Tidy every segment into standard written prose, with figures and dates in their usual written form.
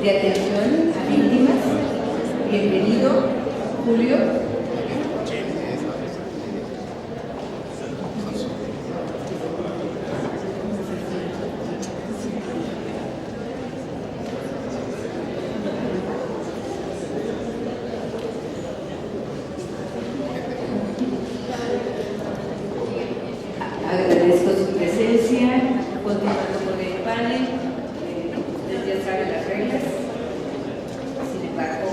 de atención a víctimas. Bienvenido, Julio. Agradezco su presencia. Continuando con el panel, usted ya sabe las reglas. Sin embargo,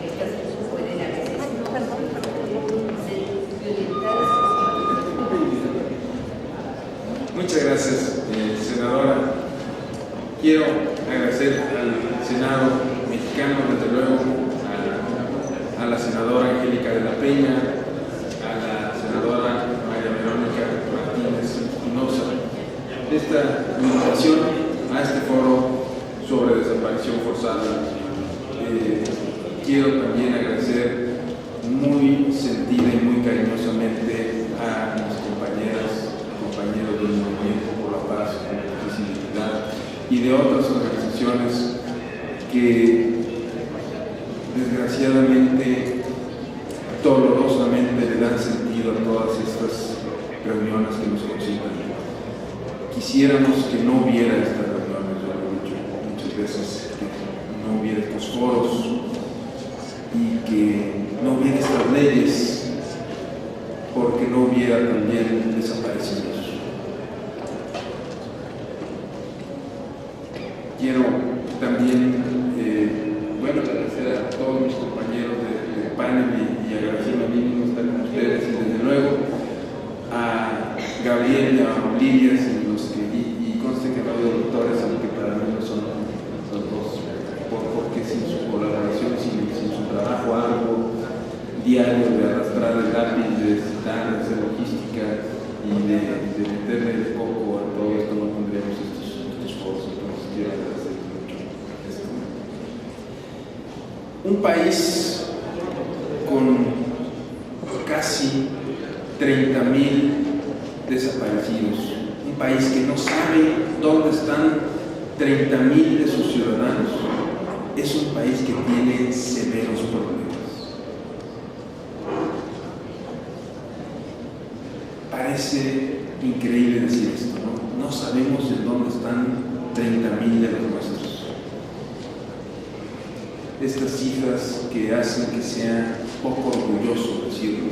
estas pueden a veces ser violentadas. Muchas gracias, senadora. Quiero agradecer al Senado mexicano, desde luego, a la senadora Angélica de la Peña, a la senadora María Verónica Martínez Espinosa, esta invitación a este foro sobre desaparición forzada. Quiero también agradecer muy sentida y muy cariñosamente a mis compañeras y compañeros del Movimiento por la Paz y la Accesibilidad y de otras organizaciones que desgraciadamente, dolorosamente le dan sentido a todas estas reuniones que nos concitan. Quisiéramos que no hubiera estas reuniones, yo lo he dicho muchas veces, que no hubiera estos foros y que no hubiera estas leyes, porque no hubiera también desaparecidos. Quiero también agradecer a todos mis compañeros de panel y agradecer a mí mismo estar con ustedes, y desde luego a Gabriel y a Olivia, y conste que no hay doctores, aunque para mí no son los dos, porque sin su colaboración, sin su trabajo algo diario de arrastrar el lápiz, de citar, de hacer logística y de meterle el coco a todo esto, no tendríamos estos foros. Entonces quiero agradecer mucho esto. Un país con casi 30,000 desaparecidos, un país que no sabe dónde están 30,000 de sus ciudadanos, es un país que tiene severos problemas. Parece increíble decir esto, ¿no? No sabemos en dónde están 30,000 de los nuestros. Estas cifras que hacen que sea poco orgulloso decirlo,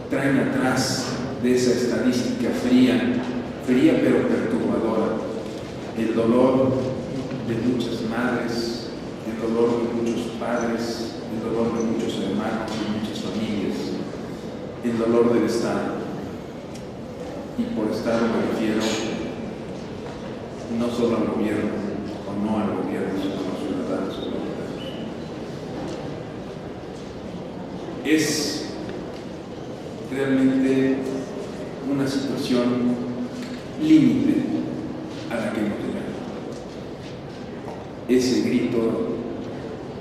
traen atrás de esa estadística fría pero perturbadora, el dolor de muchas madres, el dolor de muchos padres, el dolor de muchos hermanos, de muchas familias, el dolor del Estado. Y por Estado me refiero no solo al gobierno, o no al gobierno, sino a los ciudadanos colombianos. Es realmente una situación límite a la que hemos llegado. Ese grito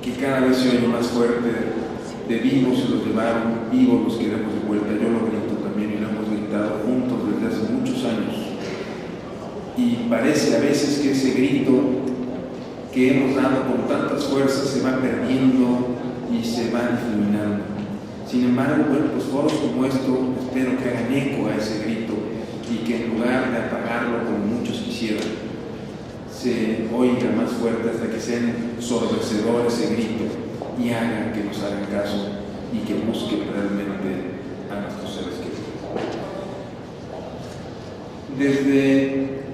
que cada vez se oye más fuerte de vivos se los llevaron, vivos los queremos de vuelta. Yo lo grito también y lo hemos gritado juntos desde hace muchos años. Y parece a veces que ese grito que hemos dado con tantas fuerzas se va perdiendo y se va difuminando. Sin embargo, pues foros como esto espero que hagan eco a ese grito y que en lugar de apagarlo como muchos quisieran, se oiga más fuerte hasta que sea ensordecedor ese grito y hagan que nos hagan caso y que busquen realmente a nuestros seres queridos. Desde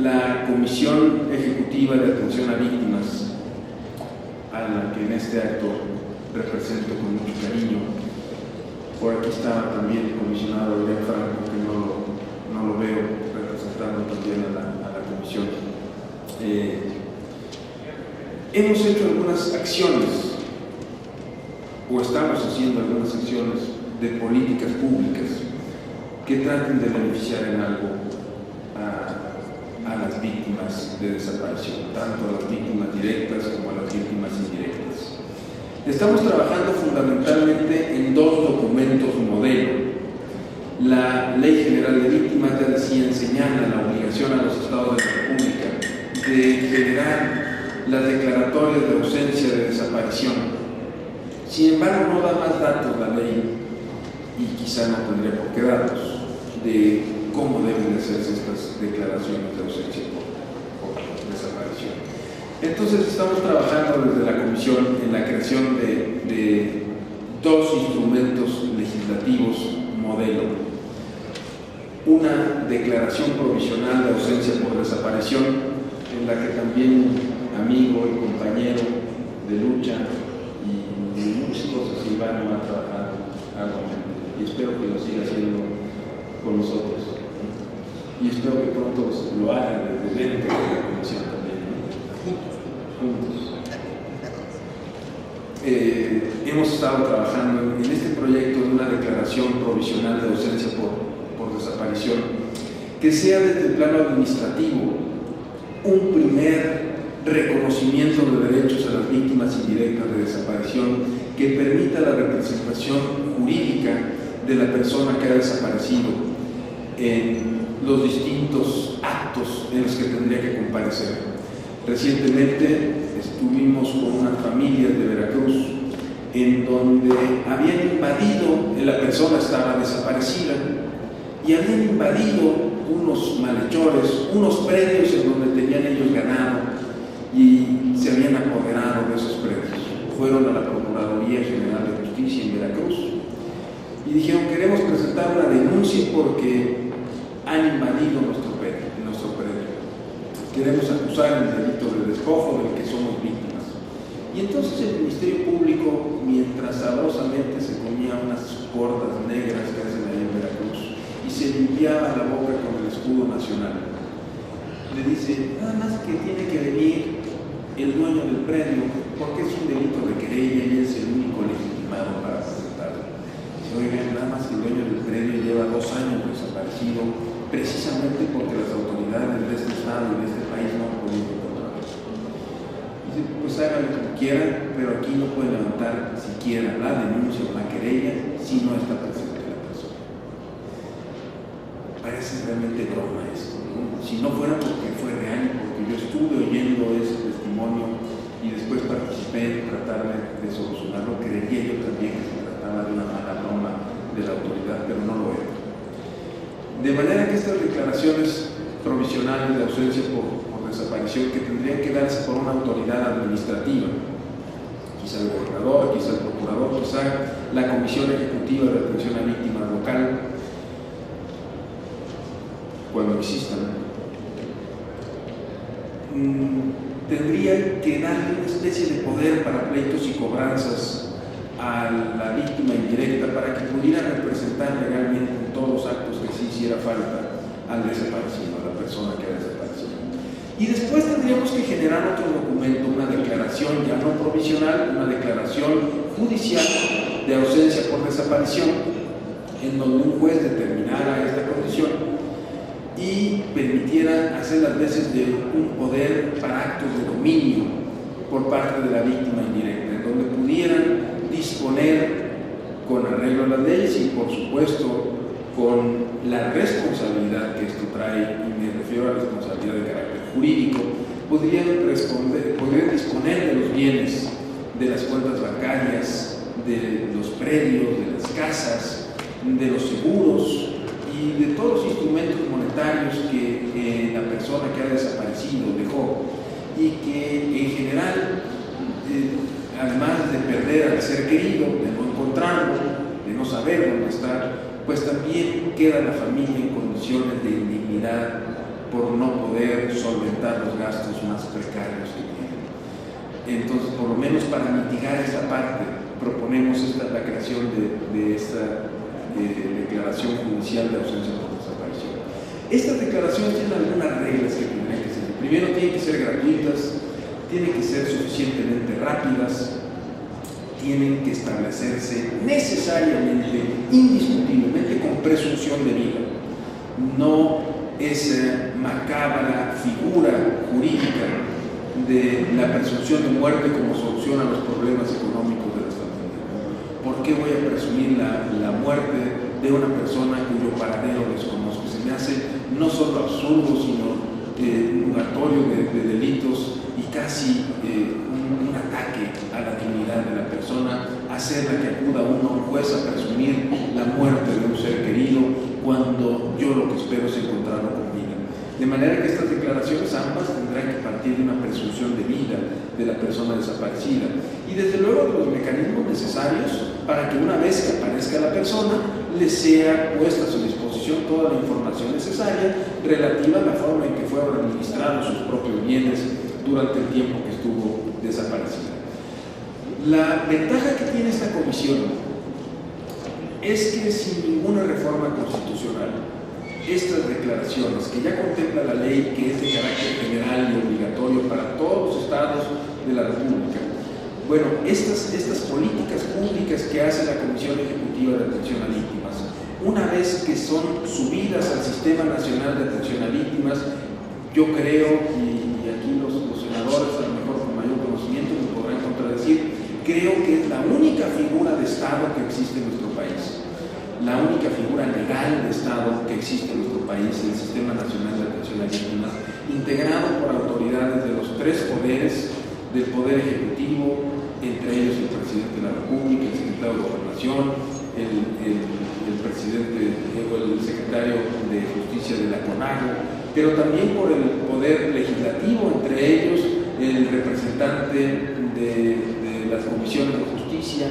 la Comisión Ejecutiva de Atención a Víctimas, a la que en este acto represento con mucho cariño, por aquí estaba también el comisionado Adrián Franco, que no lo veo, representando también a la comisión. Hemos hecho algunas acciones, o estamos haciendo algunas acciones de políticas públicas que traten de beneficiar en algo a las víctimas de desaparición, tanto a las víctimas directas como a las víctimas indirectas. Estamos trabajando fundamentalmente en dos documentos modelo. La Ley General de Víctimas ya decía, señala la obligación a los estados de la República de generar las declaratorias de ausencia de desaparición. Sin embargo, no da más datos la ley, y quizá no tendría por qué darlos, de cómo deben de hacerse estas declaraciones de ausencia por desaparición. Entonces estamos trabajando desde la Comisión en la creación de dos instrumentos legislativos modelo. Una declaración provisional de ausencia por desaparición, en la que también amigo y compañero de lucha y muchas cosas Iván va a trabajar arduamente, y espero que lo siga haciendo con nosotros, y espero que pronto lo haga desde dentro de la comisión también, juntos. Hemos estado trabajando en este proyecto de una declaración provisional de ausencia por desaparición, que sea desde el plano administrativo un primer reconocimiento de derechos a las víctimas indirectas de desaparición, que permita la representación jurídica de la persona que ha desaparecido en los distintos actos en los que tendría que comparecer. Recientemente estuvimos con unas familias de Veracruz en donde habían invadido, la persona estaba desaparecida, y habían invadido unos malhechores, unos predios en donde tenían ellos ganado, y se habían apoderado de esos predios. Fueron a la Procuraduría General de Justicia en Veracruz y dijeron: queremos presentar una denuncia porque han invadido nuestro predio. Queremos acusar el delito de despojo del que somos víctimas. Y entonces el Ministerio Público, mientras sabrosamente se comía unas gordas negras que hacen ahí en Veracruz y se limpiaba la boca con el escudo nacional, le dice: nada más que tiene que venir el dueño del predio, porque es un delito de querella y es el único legitimado para presentarlo. Dice: oigan, nada más que el dueño del predio lleva 2 años desaparecido, precisamente porque las autoridades de este estado y de este país no han podido encontrarlo. Dice: pues háganlo como quieran, pero aquí no pueden levantar siquiera la denuncia o la querella si no está presente la persona. Parece realmente broma esto, ¿no? Si no fuera porque fue real, porque yo estuve oyendo ese testimonio y después participé en tratar de solucionarlo, creería yo también que se trataba de una mala broma de la autoridad, pero no lo era. De manera que estas declaraciones provisionales de ausencia por desaparición, que tendrían que darse por una autoridad administrativa, quizá el gobernador, quizá el procurador, quizá la Comisión Ejecutiva de Atención a Víctimas local, cuando existan, tendría que darle una especie de poder para pleitos y cobranzas a la víctima indirecta, para que pudiera representar legalmente en todos los actos que sí hiciera falta al desaparecido, a la persona que ha desaparecido. Y después tendríamos que generar otro documento, una declaración ya no provisional, una declaración judicial de ausencia por desaparición, en donde un juez determinara esta condición y permitiera hacer las veces de un poder para actos de dominio por parte de la víctima indirecta, en donde pudieran disponer con arreglo a las leyes y por supuesto con la responsabilidad que esto trae, y me refiero a la responsabilidad de carácter jurídico, podrían disponer de los bienes, de las cuentas bancarias, de los predios, de las casas, de los seguros y de todos los instrumentos monetarios que la persona que ha desaparecido dejó, y que en general, además de perder al ser querido, de no encontrarlo, de no saber dónde está, pues también queda la familia en condiciones de indignidad por no poder solventar los gastos más precarios que tienen. Entonces, por lo menos para mitigar esa parte, proponemos la creación de esta declaración judicial de ausencia por desaparición. Estas declaraciones tienen algunas reglas que tendrían que ser. Primero, tienen que ser gratuitas, tienen que ser suficientemente rápidas, tienen que establecerse necesariamente, indiscutiblemente, con presunción de vida. No esa macabra figura jurídica de la presunción de muerte como solución a los problemas económicos de las familias. ¿Por qué voy a presumir la muerte de una persona cuyo paradero desconozco? Se me hace no solo absurdo, sino un oratorio de delitos y casi un ataque a la dignidad de la persona, hacerla que acuda uno a un juez a presumir la muerte de un ser querido cuando yo lo que espero es encontrarlo con vida. De manera que estas declaraciones ambas tendrán que partir de una presunción de vida de la persona desaparecida y desde luego de los mecanismos necesarios para que una vez que aparezca la persona le sea puesta a su disposición toda la información necesaria relativa a la forma en que fueron administrados sus propios bienes durante el tiempo que estuvo desaparecida. La ventaja que tiene esta comisión es que sin ninguna reforma constitucional, estas declaraciones que ya contempla la ley, que es de carácter general y obligatorio para todos los estados de la República, bueno, estas políticas públicas que hace la Comisión Ejecutiva de Atención a Víctimas, una vez que son subidas al Sistema Nacional de Atención a Víctimas, yo creo, y aquí los senadores a lo mejor con mayor conocimiento me podrán contradecir, creo que es la única figura de Estado que existe en nuestro país, la única figura legal de Estado que existe en nuestro país, el Sistema Nacional de Atención a Víctimas, integrado por autoridades de los tres poderes, del Poder Ejecutivo, entre ellos el Presidente de la República, el Secretario de Gobernación, el Presidente o el Secretario de Justicia de la CONAGO, pero también por el Poder Legislativo, entre ellos el representante de las comisiones de justicia,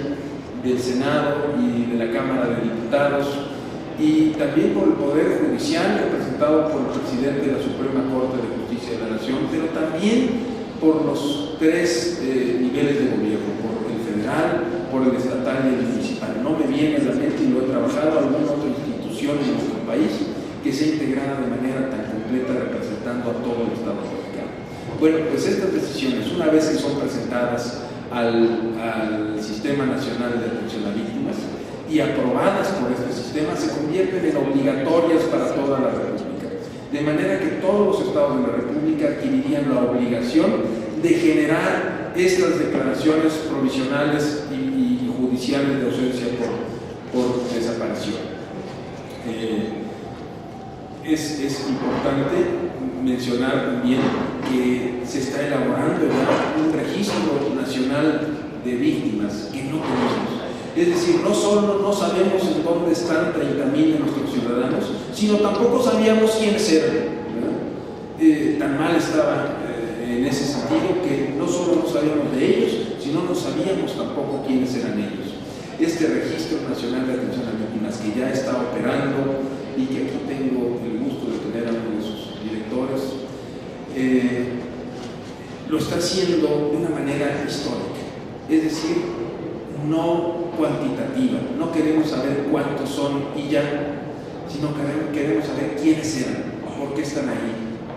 del Senado y de la Cámara de Diputados, y también por el Poder Judicial, representado por el Presidente de la Suprema Corte de Justicia de la Nación, pero también por los tres niveles de gobierno, por el federal, por el estatal y el municipal. No me viene a la mente, y lo he trabajado, alguna otra institución en nuestro país que sea integrada de manera tan completa representando a todo el Estado mexicano. Bueno, pues estas decisiones, una vez que son presentadas al Sistema Nacional de Atención a Víctimas y aprobadas por este sistema, se convierten en obligatorias para toda la República. De manera que todos los estados de la República adquirirían la obligación de generar estas declaraciones provisionales y judiciales de ausencia por desaparición. Es importante mencionar también que se está elaborando ya un registro nacional de víctimas que no tenemos. Es decir, no solo no sabemos en dónde están 30,000 de nuestros ciudadanos, sino tampoco sabíamos quiénes eran. Tan mal estaba en ese sentido que no solo no sabíamos de ellos, sino no sabíamos tampoco quiénes eran ellos. Este Registro Nacional de Atención a Víctimas, que ya está operando y que aquí tengo el gusto de tener a uno de sus directores, lo está haciendo de una manera histórica, es decir, no cuantitativa. No queremos saber cuántos son y ya, sino que queremos saber quiénes eran, por qué están ahí,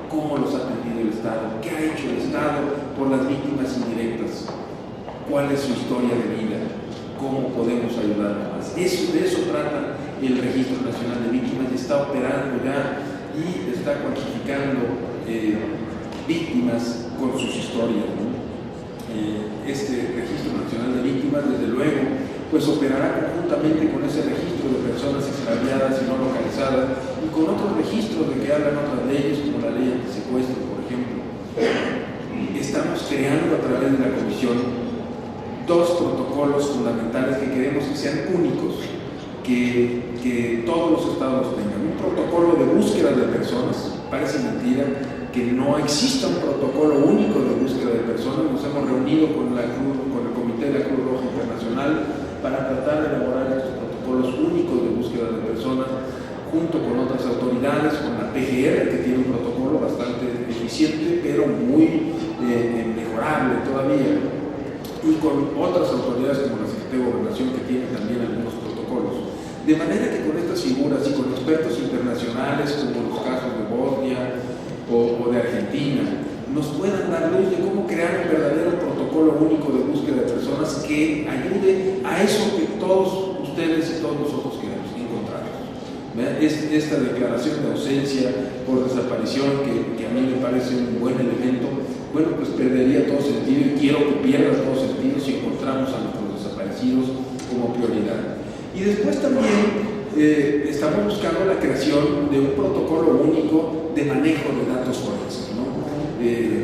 cómo los ha atendido el Estado, qué ha hecho el Estado por las víctimas indirectas, cuál es su historia de vida, cómo podemos ayudar más. De eso trata el Registro Nacional de Víctimas, y está operando ya y está cuantificando víctimas con sus historias, ¿no? Este Registro Nacional de Víctimas, desde luego, pues operará conjuntamente con ese registro de personas extraviadas y no localizadas y con otros registros de que hablan otras leyes, como la ley antisecuestro, por ejemplo. Estamos creando a través de la Comisión dos protocolos fundamentales que queremos que sean únicos, que todos los estados tengan. Un protocolo de búsqueda de personas. Parece mentira que no exista un protocolo único de búsqueda de personas. Nos hemos reunido con el Comité de la Cruz Roja Internacional para tratar de elaborar estos protocolos únicos de búsqueda de personas, junto con otras autoridades, con la PGR, que tiene un protocolo bastante eficiente, pero muy mejorable todavía, y con otras autoridades como la Secretaría de Gobernación, que tiene también algunos protocolos. De manera que con estas figuras y con expertos internacionales, como los casos de Bosnia o de Argentina, nos puedan dar luz de cómo crear un verdadero protocolo único de búsqueda de personas que ayude a eso que todos ustedes y todos nosotros queremos encontrar. Esta declaración de ausencia por desaparición, que a mí me parece un buen elemento, bueno, pues perdería todo sentido, y quiero que pierda todo sentido si encontramos a nuestros desaparecidos como prioridad. Y después también estamos buscando la creación de un protocolo único de manejo de datos forenses, ¿no?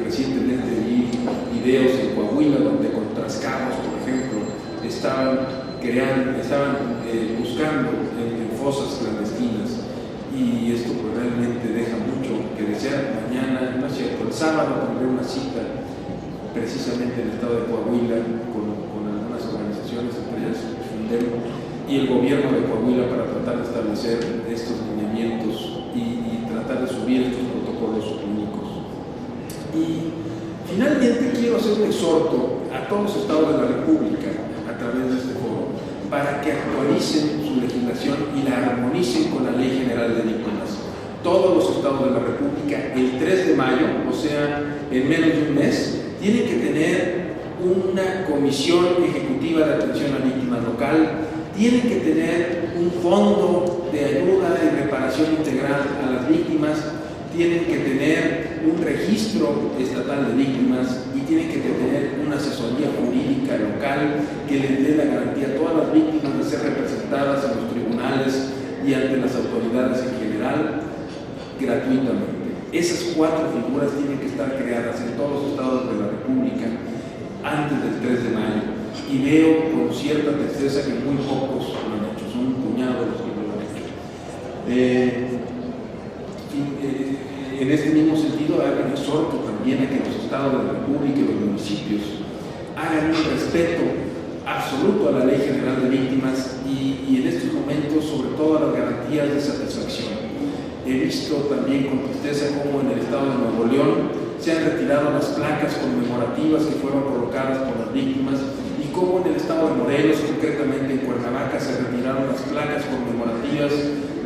Recientemente vi videos en Coahuila donde con Trascabos, por ejemplo, estaban buscando en fosas clandestinas, y esto pues realmente deja mucho que desear. Mañana, no es cierto, el sábado tendré una cita precisamente en el estado de Coahuila con algunas organizaciones, entre ellas Fundem y el gobierno de Coahuila, para tratar de establecer estos lineamientos y tratar de subir estos protocolos únicos. Y finalmente quiero hacer un exhorto a todos los estados de la República a través de este foro para que actualicen su legislación y la armonicen con la Ley General de Víctimas. Todos los estados de la República, el 3 de mayo, o sea, en menos de un mes, tienen que tener una comisión ejecutiva de atención a víctimas local, tienen que tener un fondo de ayuda y reparación integral a las víctimas, tienen que tener un registro estatal de víctimas y tienen que tener una asesoría jurídica local que les dé la garantía a todas las víctimas de ser representadas en los tribunales y ante las autoridades en general gratuitamente. Esas 4 figuras tienen que estar creadas en todos los estados de la República antes del 3 de mayo, y veo con cierta tristeza que muy pocos lo han hecho, son un puñado los que lo han hecho. En este mismo sentido, hagan exhorto también a que los estados de la República y los municipios hagan un respeto absoluto a la Ley General de Víctimas y en estos momentos, sobre todo, a las garantías de satisfacción. He visto también con tristeza cómo en el estado de Nuevo León se han retirado las placas conmemorativas que fueron colocadas por las víctimas, y cómo en el estado de Morelos, concretamente en Cuernavaca, se retiraron las placas conmemorativas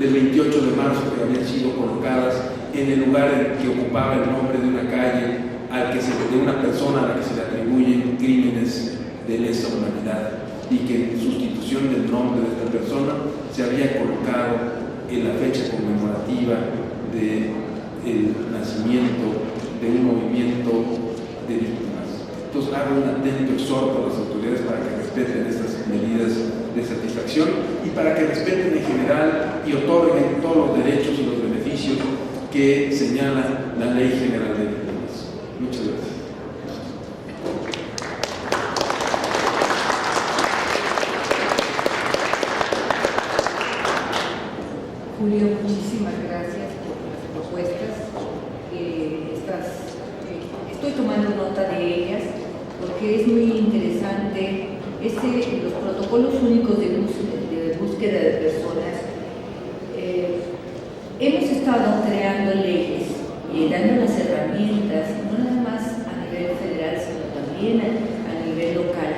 del 28 de marzo que habían sido colocadas en el lugar en que ocupaba el nombre de una calle de una persona a la que se le atribuyen crímenes de lesa humanidad, y que en sustitución del nombre de esta persona se había colocado en la fecha conmemorativa del nacimiento de un movimiento de víctimas. Entonces hago un atento exhorto a las autoridades para que respeten estas medidas de satisfacción y para que respeten en general y otorguen todos los derechos y los beneficios que señala la Ley General de Víctimas. Muchas gracias. Julio, muchísimas gracias por las propuestas. Estoy tomando nota de ellas porque es muy interesante. Los protocolos únicos de búsqueda de personas, hemos estado creando leyes y dando las herramientas, no nada más a nivel federal, sino también a nivel local,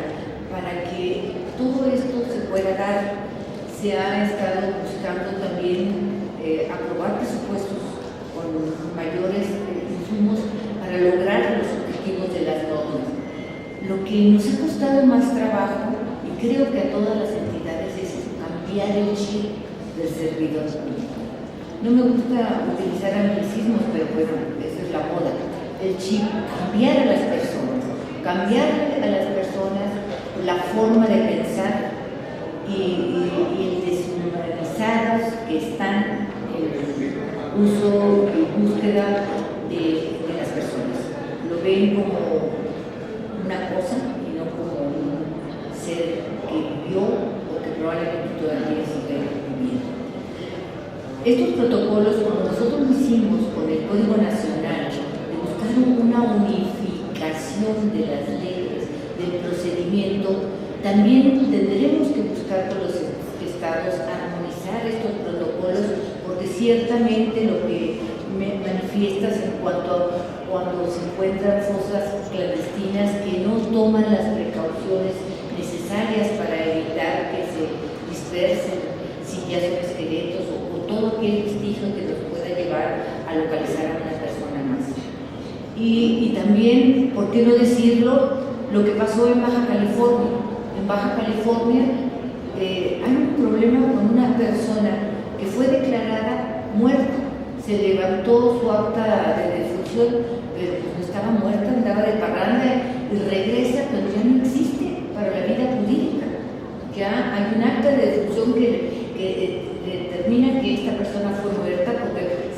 para que todo esto se pueda dar. Se ha estado buscando también aprobar presupuestos con mayores insumos para lograr los objetivos de las normas. Lo que nos ha costado más trabajo, y creo que a todas las entidades, es cambiar el chip del servidor público. No me gusta utilizar anglicismos, pero bueno, esa es la moda. El chip, cambiar a las personas la forma de pensar y el deshumanizados que están en uso y búsqueda de las personas. Lo ven como una cosa y no como un ser que vivió o que probablemente todavía sigue viviendo. Estos protocolos, como nosotros lo hicimos con el Código Nacional, de buscar una unificación de las leyes, del procedimiento, también tendremos que buscar con los estados armonizar estos protocolos, porque ciertamente lo que me manifiestas en cuanto a cuando se encuentran fosas clandestinas que no toman las precauciones necesarias para evitar que se dispersen sillas o esqueletos o todo aquel vestigio que nos pueda llevar a localizar a una persona más. Y también, ¿por qué no decirlo? Lo que pasó en Baja California. En Baja California hay un problema con una persona que fue declarada muerta. Se levantó su acta de defunción, pero no estaba muerta, andaba de parranda y regresa, pero ya no existe para la vida jurídica. Ya hay un acta de defunción que le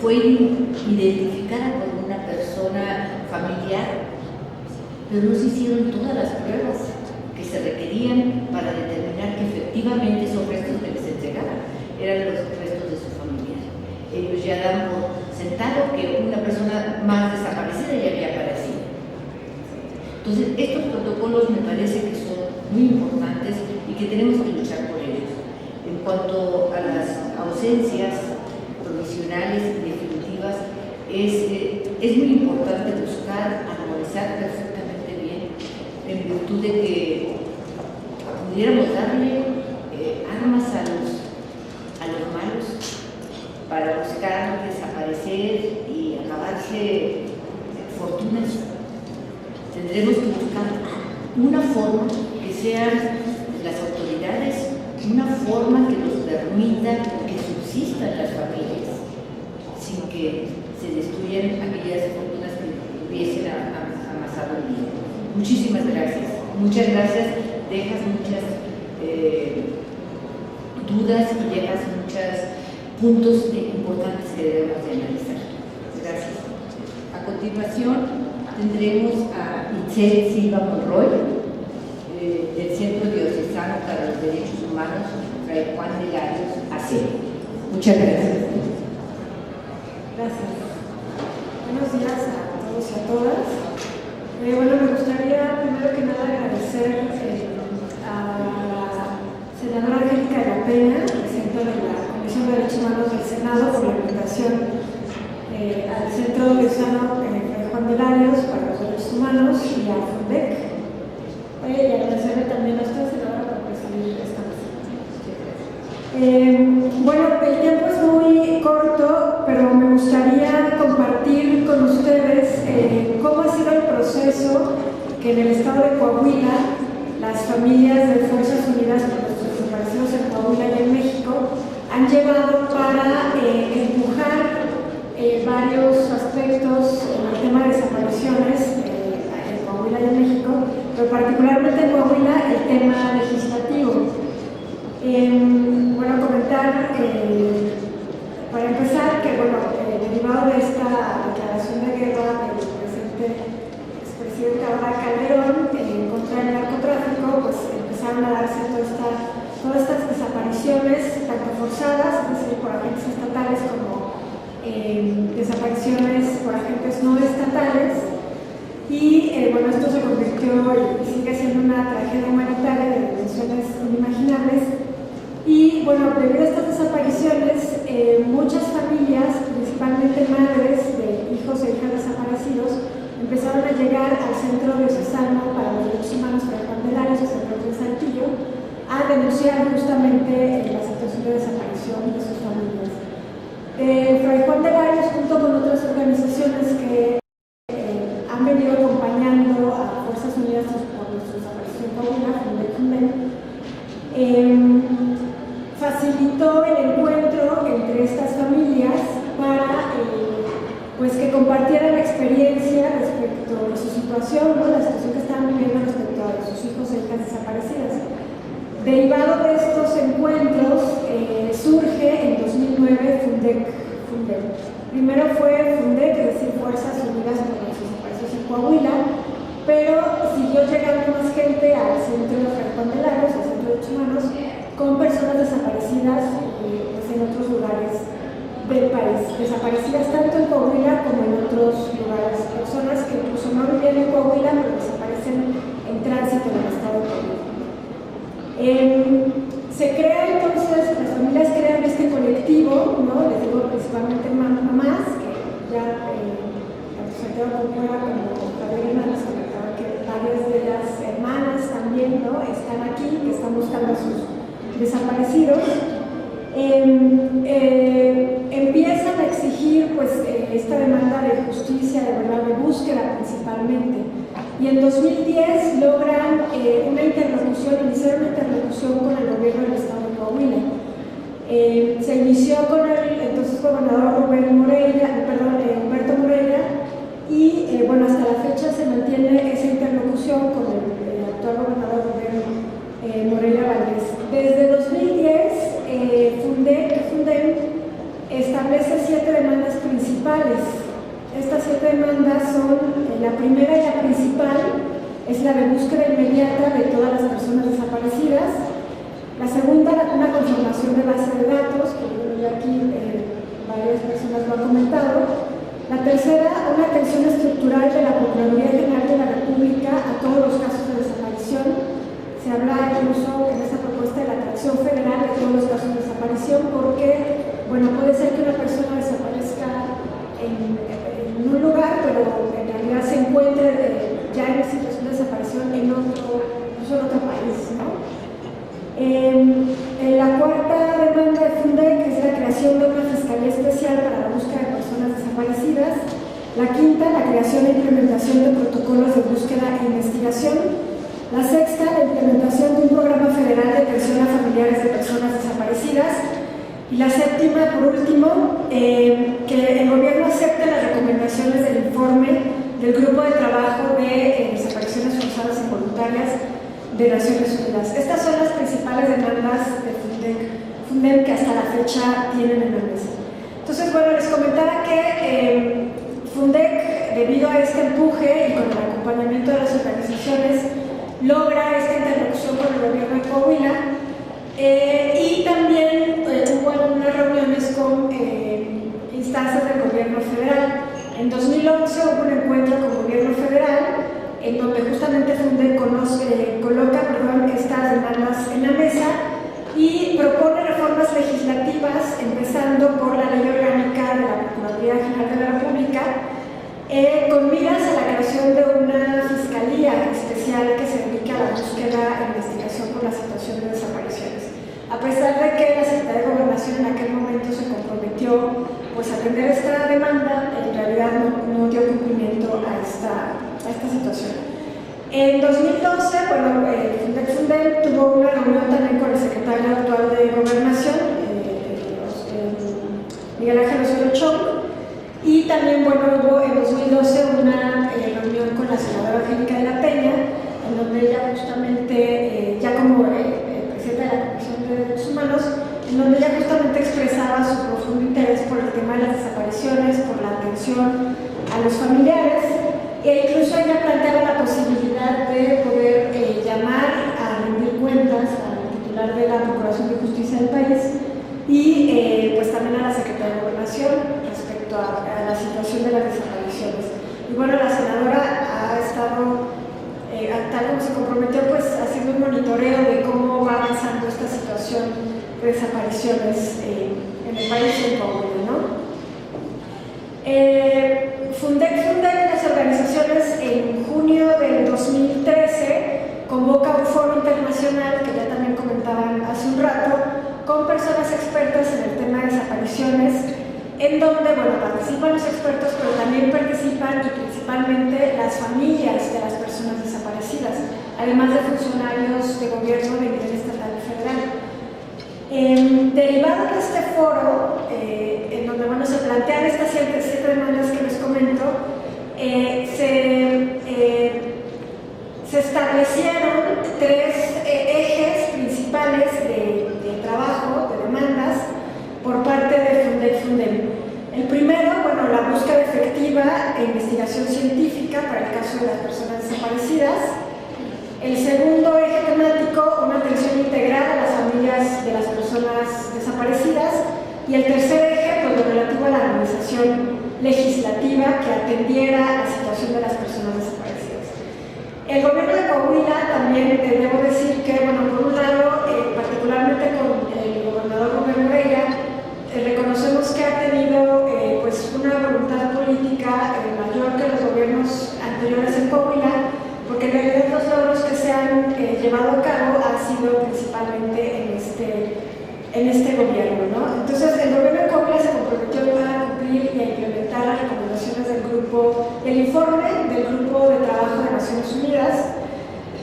fue identificada como una persona familiar, pero no se hicieron todas las pruebas que se requerían para determinar que efectivamente esos restos que les entregaban eran los restos de su familia. Ellos ya dan por sentado que una persona más desaparecida ya había aparecido. Entonces, estos protocolos me parece que son muy importantes y que tenemos que luchar por ellos. En cuanto a las ausencias provisionales y definitivas, es muy importante buscar armonizar perfectamente bien, en virtud de que pudiéramos darle armas a los malos para buscar desaparecer y acabarse fortunas. Tendremos que buscar una forma que sean las autoridades, una forma que nos permita que subsistan las familias sin que se destruyan aquellas fortunas que hubiesen amasado el día. Muchísimas gracias. Muchas gracias. Dejas muchas dudas y dejas muchos puntos importantes que debemos de analizar. Gracias. A continuación tendremos a Itzel Silva Monroy, del Centro Diocesano para los Derechos Humanos, Fray Juan de Larios, AC. Muchas gracias. Gracias. Buenos días a todos y a todas. Bueno, me gustaría primero que nada agradecer a la senadora Angélica de la Peña, presidenta de la Comisión de Derechos Humanos del Senado, por la invitación al Centro Diocesano Juan de Larios para los Derechos Humanos y a FUNDEC. Y agradecerle también a usted, senadora, por presidir esta mesa. Bueno, el tiempo es muy corto, pero me gustaría compartir con ustedes cómo ha sido el proceso que en el estado de Coahuila las familias de Fuerzas Unidas por los Desaparecidos en Coahuila y en México han llevado para empujar varios aspectos en el tema de desapariciones en Coahuila y en México, pero particularmente en Coahuila el tema legislativo. Bueno, comentar, para empezar, que derivado de esta declaración de guerra del expresidente ahora Calderón en contra del narcotráfico, pues empezaron a darse todas estas desapariciones, tanto forzadas, es decir, por agentes estatales, como desapariciones por agentes no estatales. Y bueno, esto se convirtió y sigue siendo una tragedia humanitaria de dimensiones inimaginables. Y bueno, debido a estas desapariciones, muchas familias, principalmente madres de hijos e hijas desaparecidos, empezaron a llegar al Centro Diocesano para los Derechos Humanos Fray Juan de Larios, el Centro de Saltillo, a denunciar justamente la situación de desaparición de sus familias. Fray Juan de Larios, junto con otras organizaciones que han venido acompañando a Fuerzas Unidas por nuestra desaparición Coahuila, facilitó el encuentro entre estas familias para pues que compartieran la experiencia respecto a su situación, ¿no? La situación que estaban viviendo respecto a sus hijos e hijas desaparecidas. Derivado de estos encuentros surge en 2009 FUNDEC. Primero fue FUNDEC, es decir, Fuerzas Unidas por los Desaparecidos en Coahuila, pero siguió llegando más gente al Centro de Fray Juan de Larios, al Centro de Derechos Humanos, con personas desaparecidas pues en otros lugares del país, desaparecidas tanto en Coahuila como en otros lugares, personas que incluso no vivían en Coahuila pero desaparecen en tránsito en el estado de Coahuila. Se crea entonces, las familias crean este colectivo, ¿no? Les digo principalmente mamás, que ya tanto Santiago Corcuera como Javier Hernández comentaban que varias de las hermanas también, ¿no? Están aquí, que están buscando a sus desaparecidos. Empiezan a exigir pues esta demanda de justicia, de verdad, de búsqueda principalmente, y en 2010 logran iniciar una interlocución con el gobierno del estado de Coahuila. Se inició con el entonces gobernador Humberto Moreira, y bueno, hasta la fecha se mantiene esa interlocución con el actual gobernador Moreira Valdés. Desde 2010 FUNDEC establece 7 demandas principales primera y la principal es la de búsqueda inmediata de todas las personas desaparecidas. La segunda, una conformación de base de datos, que ya aquí varias personas lo han comentado. La tercera, una atención estructural de la Procuraduría General de la República a todos los casos de desaparición. Se habla incluso en esta propuesta de la atracción federal de todos los casos de desaparición, porque, bueno, puede ser que una persona desaparezca en un lugar, pero en realidad se encuentre ya en una situación de desaparición en otro país, ¿no? La cuarta demanda de Fundec es la creación de una fiscalía especial para la búsqueda de personas desaparecidas. La quinta, la creación e implementación de protocolos de búsqueda e investigación. La sexta, la implementación de un programa federal de atención a familiares de personas desaparecidas. Y la séptima, por último, que el gobierno acepte las recomendaciones del informe del Grupo de Trabajo de Desapariciones Forzadas Involuntarias de Naciones Unidas. Estas son las principales demandas de Fundec que hasta la fecha tienen en la mesa. Entonces, bueno, les comentaba que Fundec, debido a este empuje y con el acompañamiento de las organizaciones, logra esta interlocución con el gobierno de Coahuila. Y también hubo algunas reuniones con instancias del gobierno federal. En 2011 hubo un encuentro con el gobierno federal en donde justamente Fundec coloca estas demandas en la mesa y propone reformas legislativas, empezando por la Ley Orgánica de la Procuraduría General de la República, con miras a la creación de una fiscalía especial que se dedique a la búsqueda e investigación por la situación de desapariciones. A pesar de que la Secretaría de Gobernación en aquel momento se comprometió pues, a atender esta demanda, en realidad no dio cumplimiento a esta situación. En 2012, bueno, Fundec tuvo una reunión también con el secretario actual de Gobernación, Miguel Ángel Osorio Chong, y también, bueno, hubo en 2012 una reunión con la senadora Angélica de la Peña, en donde ella justamente, ya como presidenta de la Comisión de Derechos Humanos, en donde ella justamente expresaba su profundo interés por el tema de las desapariciones, por la atención a los familiares, e incluso ella planteaba la posibilidad de poder llamar a rendir cuentas al titular de la Procuración de Justicia del país y pues también a la Secretaría de Gobernación respecto a la situación de las desapariciones. Y bueno, la senadora ha estado, tal como se comprometió, pues haciendo un monitoreo de cómo va avanzando esta situación de desapariciones en el país y en Coahuila, ¿no? Fundec, las organizaciones, en junio del 2013 convoca un foro internacional, que ya también comentaban hace un rato, con personas expertas en el tema de desapariciones, en donde, bueno, participan los expertos, pero también participan y principalmente las familias de las personas desaparecidas, además de funcionarios de gobierno de nivel estatal y federal. Derivado de este foro, en donde bueno, se plantean estas siete demandas que les comento, se establecieron tres ejes principales de trabajo, de demandas, por parte de Fundec. El primero, bueno, la búsqueda efectiva e investigación científica para el caso de las personas desaparecidas. El segundo eje temático, una atención integral a las familias de las personas desaparecidas. Y el tercer eje, pues lo relativo a la armonización legislativa que atendiera la situación de las personas desaparecidas. El gobierno de Coahuila también, debo decir que, bueno, por un lado, particularmente con el gobernador Rubén Moreira, reconocemos que ha tenido pues una voluntad política mayor que los gobiernos anteriores en Coahuila, porque en realidad los logros que se han llevado a cabo han sido principalmente en este gobierno, ¿no? Entonces, el gobierno de Coahuila se comprometió a cumplir y a implementar las recomendaciones del informe del Grupo de Trabajo de Naciones Unidas,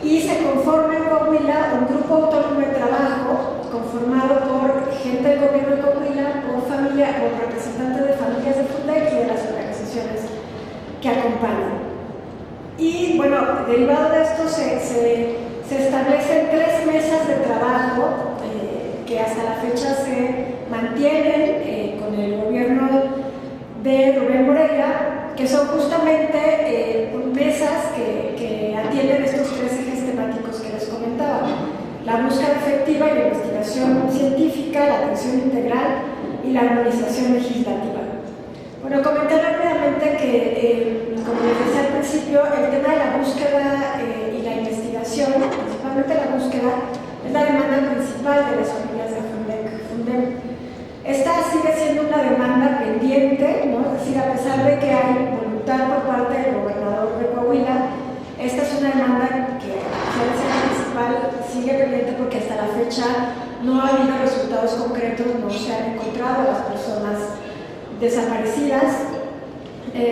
y se conforma en Coahuila un grupo autónomo de trabajo conformado por gente del gobierno de Coahuila, por representantes de familias de Fundec y de las organizaciones que acompañan. Y bueno, derivado de esto se establecen 3 mesas de trabajo que hasta la fecha se mantienen con el gobierno de Rubén Moreira, que son justamente mesas mesas que atienden estos tres ejes temáticos que les comentaba: la búsqueda efectiva y la investigación científica, la atención integral y la armonización legislativa. Bueno, comentar rápidamente que, como les decía al principio, el tema de la búsqueda y la investigación, principalmente la búsqueda, es la demanda principal de las familias de Fundem. Esta sigue siendo una demanda pendiente, ¿no? Es decir, a pesar de que hay voluntad por parte del gobernador de Coahuila, esta es una demanda que, a pesar de ser principal, sigue pendiente porque hasta la fecha no ha habido resultados concretos, no se han encontrado a las personas desaparecidas,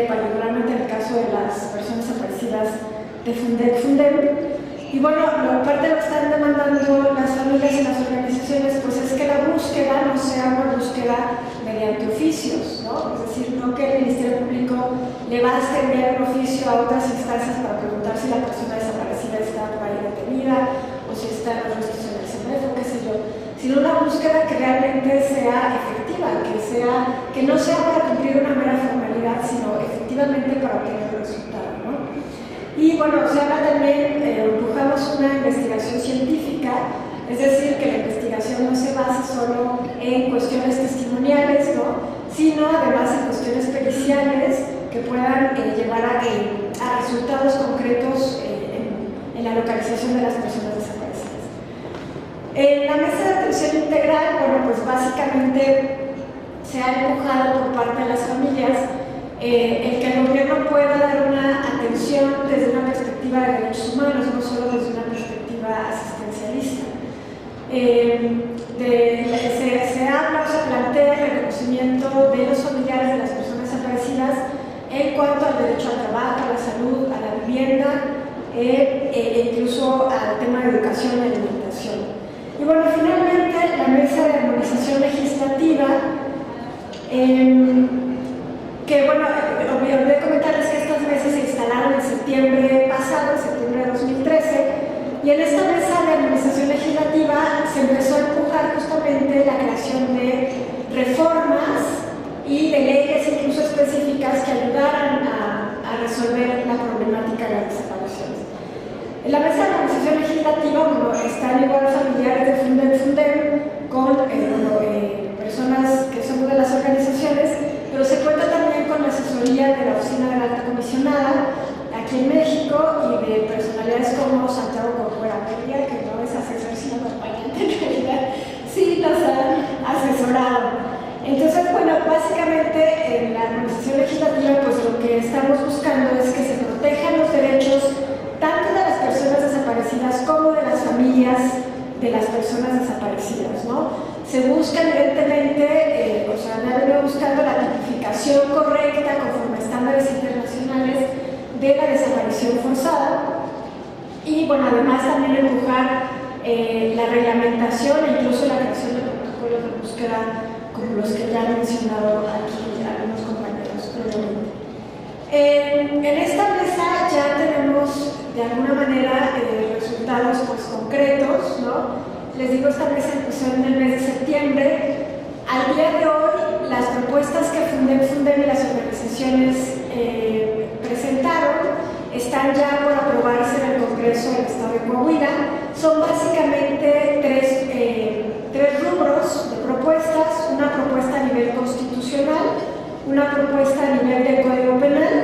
particularmente en el caso de las personas desaparecidas de Fundem. Y bueno, parte de lo que están demandando las familias y las organizaciones pues es que la búsqueda no sea una búsqueda mediante oficios, ¿no? Es decir, no que el Ministerio Público le baste enviar un oficio a otras instancias para preguntar si la persona desaparecida está por ahí detenida o si está en los restos en el CEMEF o qué sé yo, sino una búsqueda que realmente sea efectiva, que no sea para cumplir una mera formalidad, sino efectivamente para obtener el resultado, ¿no? Y bueno, se habla también, empujamos una investigación científica, es decir, que la investigación no se base solo en cuestiones testimoniales, ¿no? Sino además en cuestiones periciales que puedan llevar a resultados concretos en la localización de las personas desaparecidas. En la mesa de atención integral, bueno, pues básicamente se ha empujado por parte de las familias el que el gobierno pueda dar una atención desde una perspectiva de derechos humanos, no solo desde una perspectiva asistencialista. Se habla o se plantea el reconocimiento de los familiares de las personas desaparecidas en cuanto al derecho al trabajo, a la salud, a la vivienda, incluso al tema de educación y alimentación. Y bueno, finalmente la mesa de armonización legislativa, que bueno, olvidé comentarles que estas mesas se instalaron en septiembre pasado, en septiembre de 2013, y en esta mesa de armonización legislativa se empezó a empujar justamente la creación de reformas y de leyes incluso específicas que ayudaran a resolver la problemática de las desapariciones. En la mesa de armonización legislativa, bueno, están igual familiares de Fundem con personas que son de las organizaciones, pero se cuenta también con la asesoría de la Oficina de la Alta Comisionada aquí en México y de personalidades como Santiago Corcuera, que no es asesor sino acompañante, en realidad sí nos han asesorado. Entonces, bueno, básicamente en la armonización legislativa pues lo que estamos buscando es que se protejan los derechos tanto de las personas desaparecidas como de las familias de las personas desaparecidas, ¿no? Se busca evidentemente, han venido buscando la tipificación correcta conforme a estándares internacionales de la desaparición forzada y, bueno, además también empujar la reglamentación e incluso la creación de protocolos de búsqueda como los que ya han mencionado aquí algunos compañeros previamente. En esta mesa ya tenemos de alguna manera resultados pues, concretos, ¿no? Les digo, esta mesa empezó en el mes de septiembre. Al día de hoy, las propuestas que Fundem y las organizaciones presentaron están ya por aprobarse en el Congreso del Estado de Coahuila. Son básicamente tres rubros de propuestas: una propuesta a nivel constitucional, una propuesta a nivel del Código Penal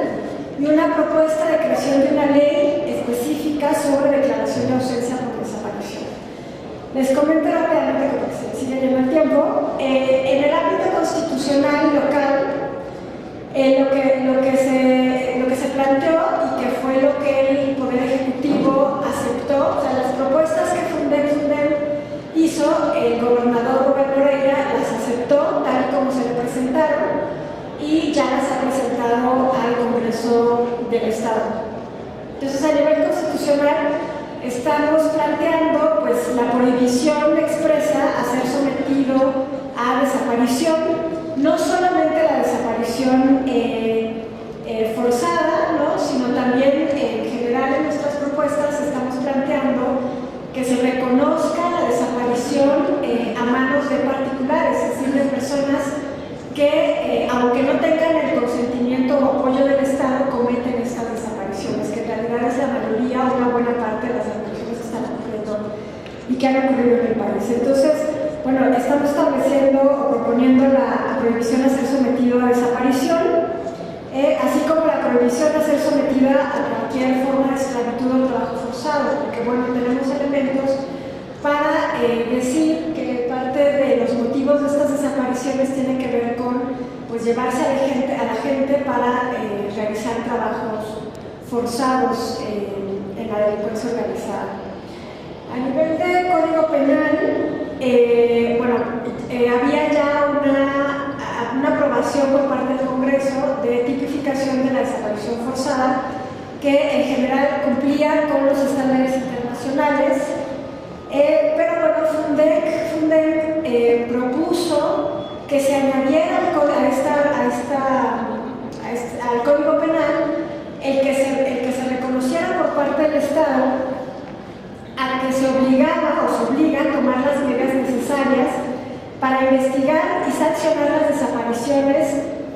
y una propuesta de creación de una ley específica sobre declaración de ausencia por desaparición. Les comento rápidamente porque se sigue yendo el tiempo. En el ámbito constitucional local, lo que se planteó y que fue lo que el Poder Ejecutivo aceptó, o sea, las propuestas que Fundem hizo, el gobernador Rubén Moreira las aceptó tal como se le presentaron y ya las ha presentado al Congreso del Estado. Entonces, a nivel constitucional, estamos planteando pues, la prohibición expresa a ser sometido a desaparición, no solamente la desaparición forzada, ¿no? Sino también en general en nuestras propuestas estamos planteando que se reconozca la desaparición a manos de particulares, es decir, de personas que, aunque no tengan el consentimiento o apoyo del Estado, cometen estas desapariciones, que en realidad la mayoría o una buena parte de las desapariciones que están ocurriendo y que han ocurrido en el país. Entonces, bueno, estamos estableciendo o proponiendo la prohibición de ser sometido a desaparición, así como la prohibición de ser sometida a cualquier forma de esclavitud o trabajo forzado, porque bueno, tenemos elementos para decir que parte de los motivos de estas desapariciones tienen que ver con pues, llevarse a la gente para realizar trabajos forzados en la delincuencia organizada. A nivel de Código Penal, había ya una aprobación por parte del Congreso de tipificación de la desaparición forzada que en general cumplía con los estándares internacionales, pero bueno, Fundec propuso que se añadiera al Código Penal el que se reconociera por parte del Estado a que se obliga a tomar las medidas necesarias para investigar y sancionar las desapariciones,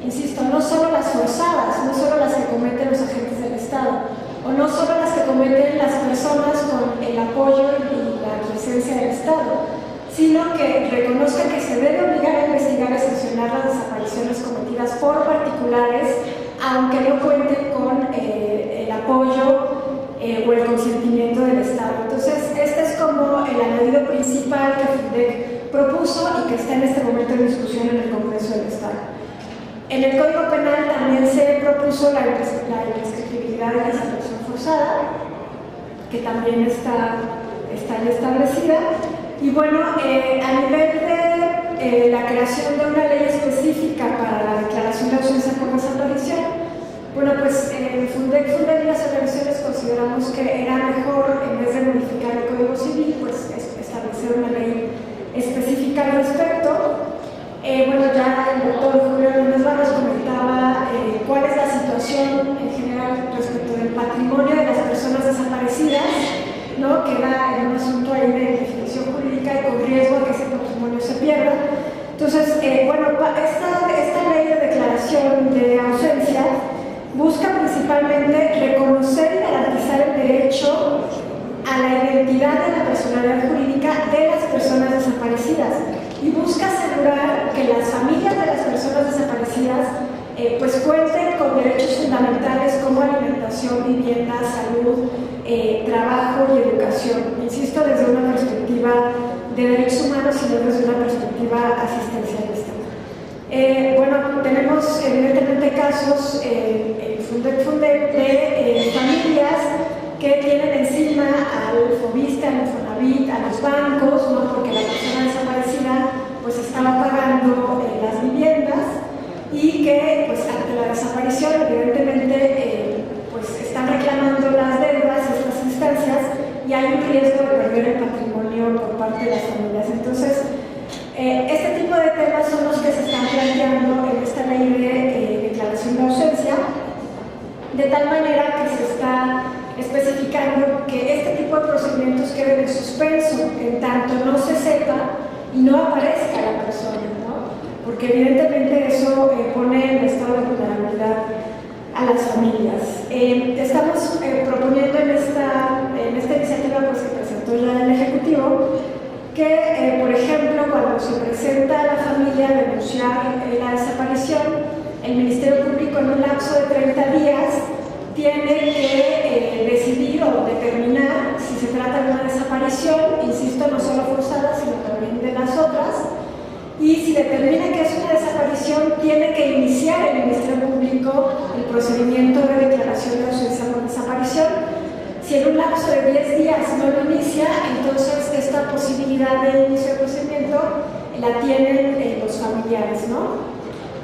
insisto, no solo las forzadas, no solo las que cometen los agentes del Estado, o no solo las que cometen las personas con el apoyo y la presencia del Estado, sino que reconozca que se debe obligar a investigar y sancionar las desapariciones cometidas por particulares, aunque no cuenten con el apoyo o el consentimiento del Estado. Entonces, este es como el añadido principal que Fundec propuso y que está en este momento en discusión en el Congreso del Estado. En el Código Penal también se propuso la imprescriptibilidad de la desaparición forzada, que también está establecida. Y bueno, a nivel de la creación de una ley específica para la declaración de ausencia por desaparición, bueno, pues Fundec y las organizaciones consideramos que era mejor, en vez de modificar el Código Civil, pues establecer una ley específica al respecto. Bueno, ya el doctor Julio Hernández Barros comentaba cuál es la situación en general respecto del patrimonio de las personas desaparecidas, ¿no? Queda en un asunto ahí de definición jurídica y con riesgo a que ese patrimonio se pierda. Entonces, esta ley de declaración de ausencia busca principalmente reconocer y garantizar el derecho a la identidad de la personalidad jurídica de las personas desaparecidas y busca asegurar que las familias de las personas desaparecidas pues cuenten con derechos fundamentales como alimentación, vivienda, salud, trabajo y educación. Insisto, desde una perspectiva de derechos humanos y no desde una perspectiva asistencialista. Bueno, tenemos evidentemente casos Fundec de familias que tienen encima al Fobiste, al Infonavit, a los bancos, ¿no? Porque la persona desaparecida pues estaba pagando las viviendas y que pues ante la desaparición evidentemente pues están reclamando las deudas, estas instancias, y hay un riesgo de perder el patrimonio por parte de las familias. Entonces, este tipo de temas son los que se están planteando en esta ley de declaración de ausencia, de tal manera que se está especificando que este tipo de procedimientos queden en suspenso en tanto no se sepa y no aparezca la persona, ¿no? Porque evidentemente eso pone en estado de vulnerabilidad a las familias. Estamos proponiendo en esta iniciativa pues, que presentó ya el Ejecutivo que, por ejemplo, cuando se presenta a la familia a denunciar la desaparición, el Ministerio Público en un lapso de 30 días tiene que decidir o determinar si se trata de una desaparición, insisto, no solo forzada, sino también de las otras, y si determina que es una desaparición, tiene que iniciar el Ministerio Público el procedimiento de declaración de ausencia por desaparición. Si en un lapso de 10 días no lo inicia, entonces esta posibilidad de inicio del procedimiento la tienen los familiares, ¿no?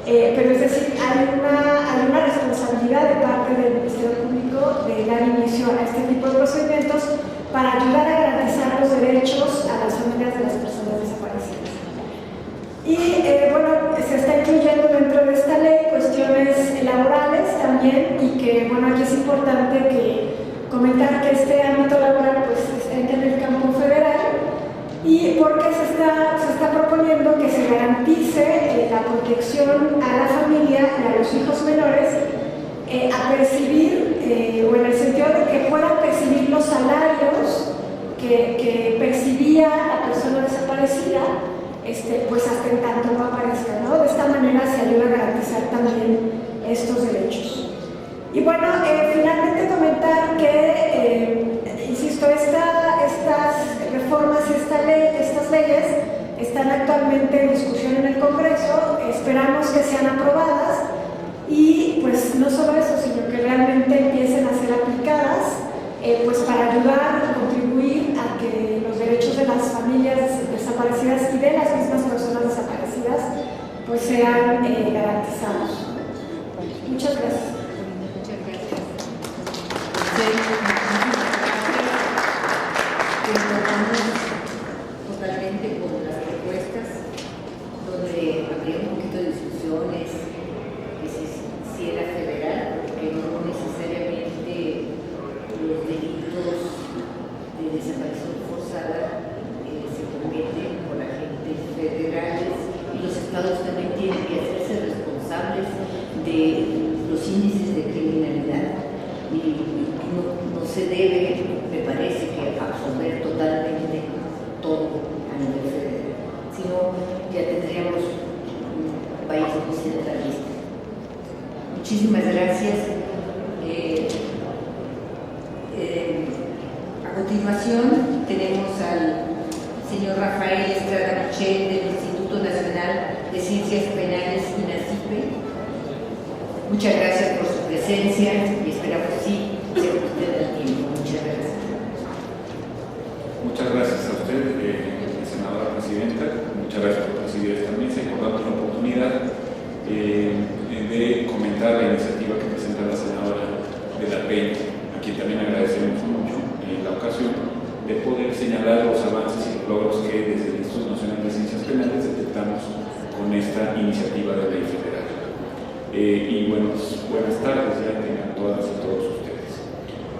Pero es decir, hay una responsabilidad de parte del Ministerio Público de dar inicio a este tipo de procedimientos para ayudar a garantizar los derechos a las familias de las personas desaparecidas. Y bueno, se está incluyendo dentro de esta ley cuestiones laborales también, y que bueno, aquí es importante comentar que este ámbito laboral pues entra en el campo federal, y porque se está proponiendo que se garantice la protección a la familia y a los hijos menores a percibir, o en el sentido de que puedan que percibía la persona desaparecida, pues hasta en tanto no aparezca, ¿no? De esta manera se ayuda a garantizar también estos derechos. Y bueno, finalmente comentar que, insisto, estas reformas y estas leyes están actualmente en discusión en el Congreso, esperamos que sean aprobadas y pues no solo eso, sino que realmente empiecen a ser aplicadas, pues para ayudar y contribuir a que los derechos de las familias desaparecidas y de las mismas personas desaparecidas pues sean garantizados. Muchas gracias. Totalmente con las propuestas, donde habría un poquito de discusiones, que si era federal, porque no necesariamente los delitos de desaparición forzada se cometen por agentes federales y los estados también tienen que hacerse responsables de los índices de criminalidad y no se debe, me parece, que absorber totalmente todo a nivel federal, sino ya tendríamos un país muy centralista. Muchísimas gracias. A continuación tenemos al señor Rafael Estrada Michel del Instituto Nacional de Ciencias Penales, INACIPE. Muchas gracias por su presencia y esperamos sí se usted el tiempo. Muchas gracias. Muchas gracias a usted, senadora presidenta. Muchas gracias por presidir esta mesa y por darnos la oportunidad de comentar la iniciativa que presenta la senadora de la Peña, a quien también agradecemos mucho la ocasión de poder señalar los avances y los logros que desde el Instituto Nacional de Ciencias Penales detectamos con esta iniciativa de ley federal. Y buenas tardes ya tengan todas y todos ustedes.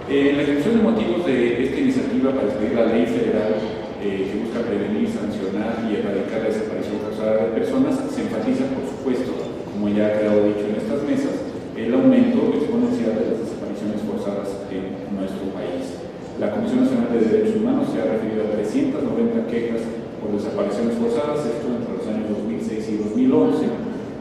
La exposición de motivos de esta iniciativa para expedir la ley federal que busca prevenir, sancionar y erradicar la desaparición forzada de personas se enfatiza, por supuesto, como ya ha quedado dicho en estas mesas, el aumento exponencial de las desapariciones forzadas en nuestro país. La Comisión Nacional de Derechos Humanos se ha referido a 390 quejas por desapariciones forzadas, esto entre los años 2006 y 2011,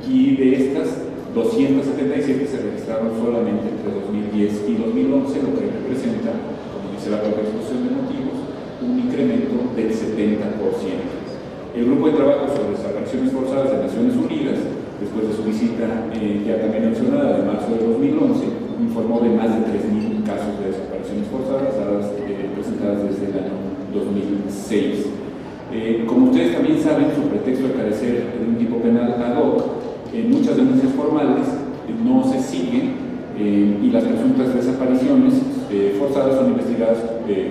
y de estas 277 se registraron solamente entre 2010 y 2011, lo que representa, como dice la propia exposición de motivos, un incremento del 70%. El Grupo de Trabajo sobre Desapariciones Forzadas de Naciones Unidas, después de su visita ya también mencionada de marzo de 2011, informó de más de 3.000 casos de desapariciones forzadas presentadas desde el año 2006. Como ustedes también saben, su pretexto de carecer de un tipo penal ad hoc, muchas denuncias formales no se siguen y las presuntas desapariciones forzadas son investigadas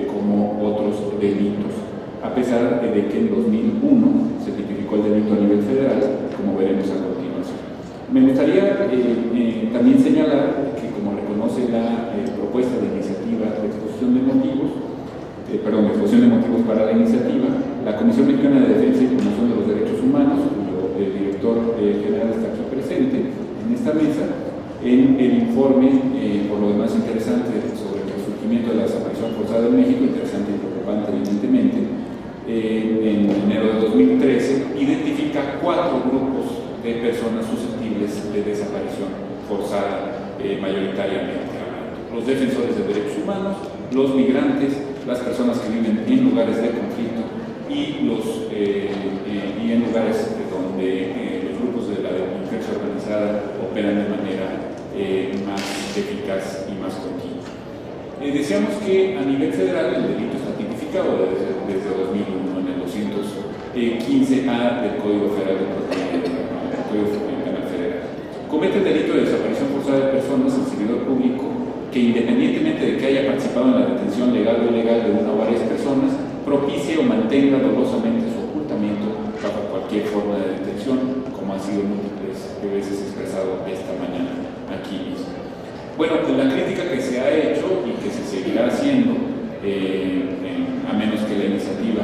como otros delitos, a pesar de que en 2001 se tipificó el delito a nivel federal, como veremos a continuación. Me gustaría también señalar que, como reconoce la propuesta de iniciativa de exposición de motivos, para la iniciativa, la Comisión Mexicana de Defensa y Promoción de los Derechos Humanos, cuyo director general está aquí presente en esta mesa, en el informe, por lo demás interesante, sobre el surgimiento de la desaparición forzada en México, interesante y preocupante evidentemente, en enero de 2013, identifica 4 grupos de personas susceptibles de desaparición forzada, mayoritariamente hablando: los defensores de derechos humanos, los migrantes, las personas que viven en lugares de conflicto y en lugares donde los grupos de la delincuencia organizada operan de manera más eficaz y más continua. Decíamos que a nivel federal el delito está tipificado desde 2001 en el 215A del Código Federal del Código Penal Federal. Comete el delito de desaparición forzada de personas el servidor público que, independientemente de que haya participado en la detención legal o ilegal de una o varias personas, propicie o mantenga dolosamente su ocultamiento bajo cualquier forma de detención, como ha sido múltiples veces expresado esta mañana aquí mismo. Bueno, la crítica que se ha hecho y que se seguirá haciendo, a menos que la iniciativa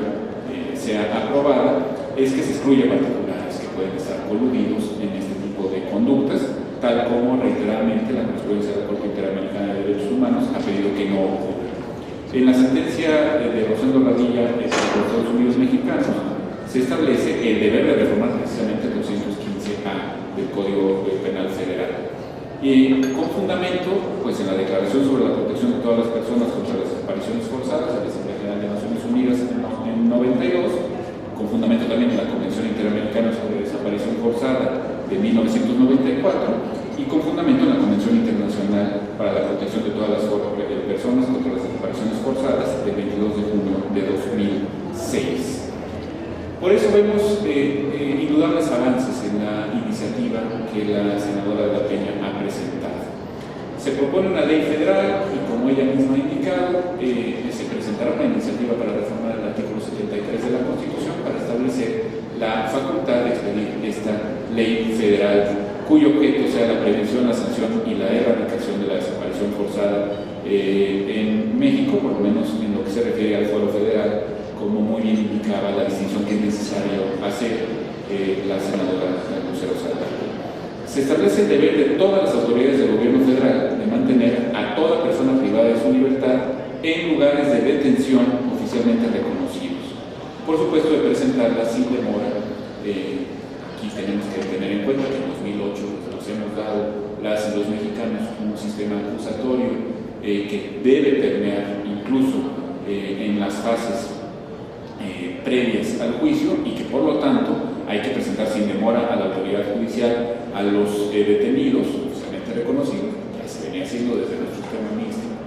sea aprobada, es que se excluye particulares que pueden estar coludidos en este tipo de conductas, tal como reiteradamente la jurisprudencia de la Corte Interamericana de Derechos Humanos ha pedido que no ocurra. En la sentencia de Rosendo Radilla de los Estados Unidos mexicanos se establece el deber de reformar precisamente el 215A del Código Penal Federal. Con fundamento, pues en la Declaración sobre la Protección de todas las personas contra las desapariciones forzadas de la Asamblea General de Naciones Unidas en 92, con fundamento también en la Convención Interamericana sobre Desaparición Forzada de 1994 y con fundamento en la Convención Internacional para la Protección de todas las personas contra las desapariciones forzadas del 22 de junio de 2006. Por eso vemos indudables avances en la iniciativa que la senadora de la Peña ha presentado. Se propone una ley federal y, como ella misma ha indicado, se presentará una iniciativa para reformar el artículo 73 de la Constitución para establecer la facultad de expedir esta ley federal, cuyo objeto sea la prevención, la sanción y la erradicación de la desaparición forzada en México, por lo menos en lo que se refiere al fuero federal, como muy bien indicaba la distinción que es necesario hacer la senadora Lucero Saldaña. Se establece el deber de todas las autoridades del gobierno federal de mantener a toda persona privada de su libertad en lugares de detención oficialmente reconocidos. Por supuesto, de presentarla sin demora. Aquí tenemos que tener en cuenta que en 2008 nos hemos dado las y los mexicanos un sistema acusatorio que debe permear incluso en las fases previas al juicio y que por lo tanto hay que presentar sin demora a la autoridad judicial a los detenidos oficialmente reconocidos. Ya se venía haciendo desde nuestro sistema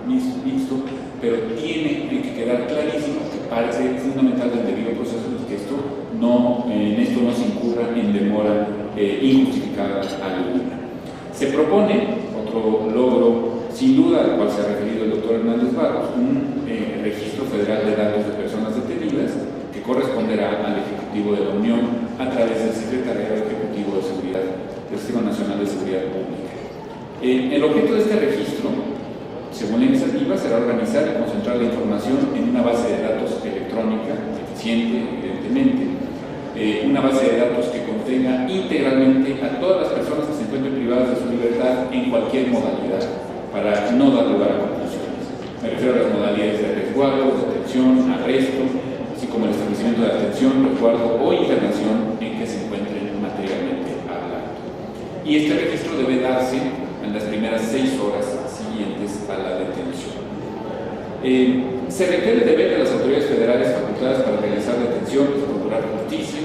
mixto, pero tiene que quedar clarísimo que parte fundamental del debido proceso es que en esto no se incurra en demora injustificada alguna. Se propone otro logro, sin duda, al cual se ha referido el doctor Hernández Barros, un registro federal de datos de personas detenidas que corresponderá al Ejecutivo de la Unión a través del Secretariado Ejecutivo de Seguridad, del Sistema Nacional de Seguridad Pública. El objeto de este registro, según la iniciativa, será organizar y concentrar la información en una base de datos electrónica, eficiente, evidentemente, una base de datos que contenga integralmente a todas las personas que se encuentren privadas de su libertad en cualquier modalidad, para no dar lugar a confusiones. Me refiero a las modalidades de resguardo, detención, arresto, así como el establecimiento de atención, resguardo o internación en que se encuentren materialmente hablando. Y este registro debe darse en las primeras 6 horas siguientes a la detención. Se requiere el deber de las autoridades federales facultadas para realizar detenciones, procurar justicia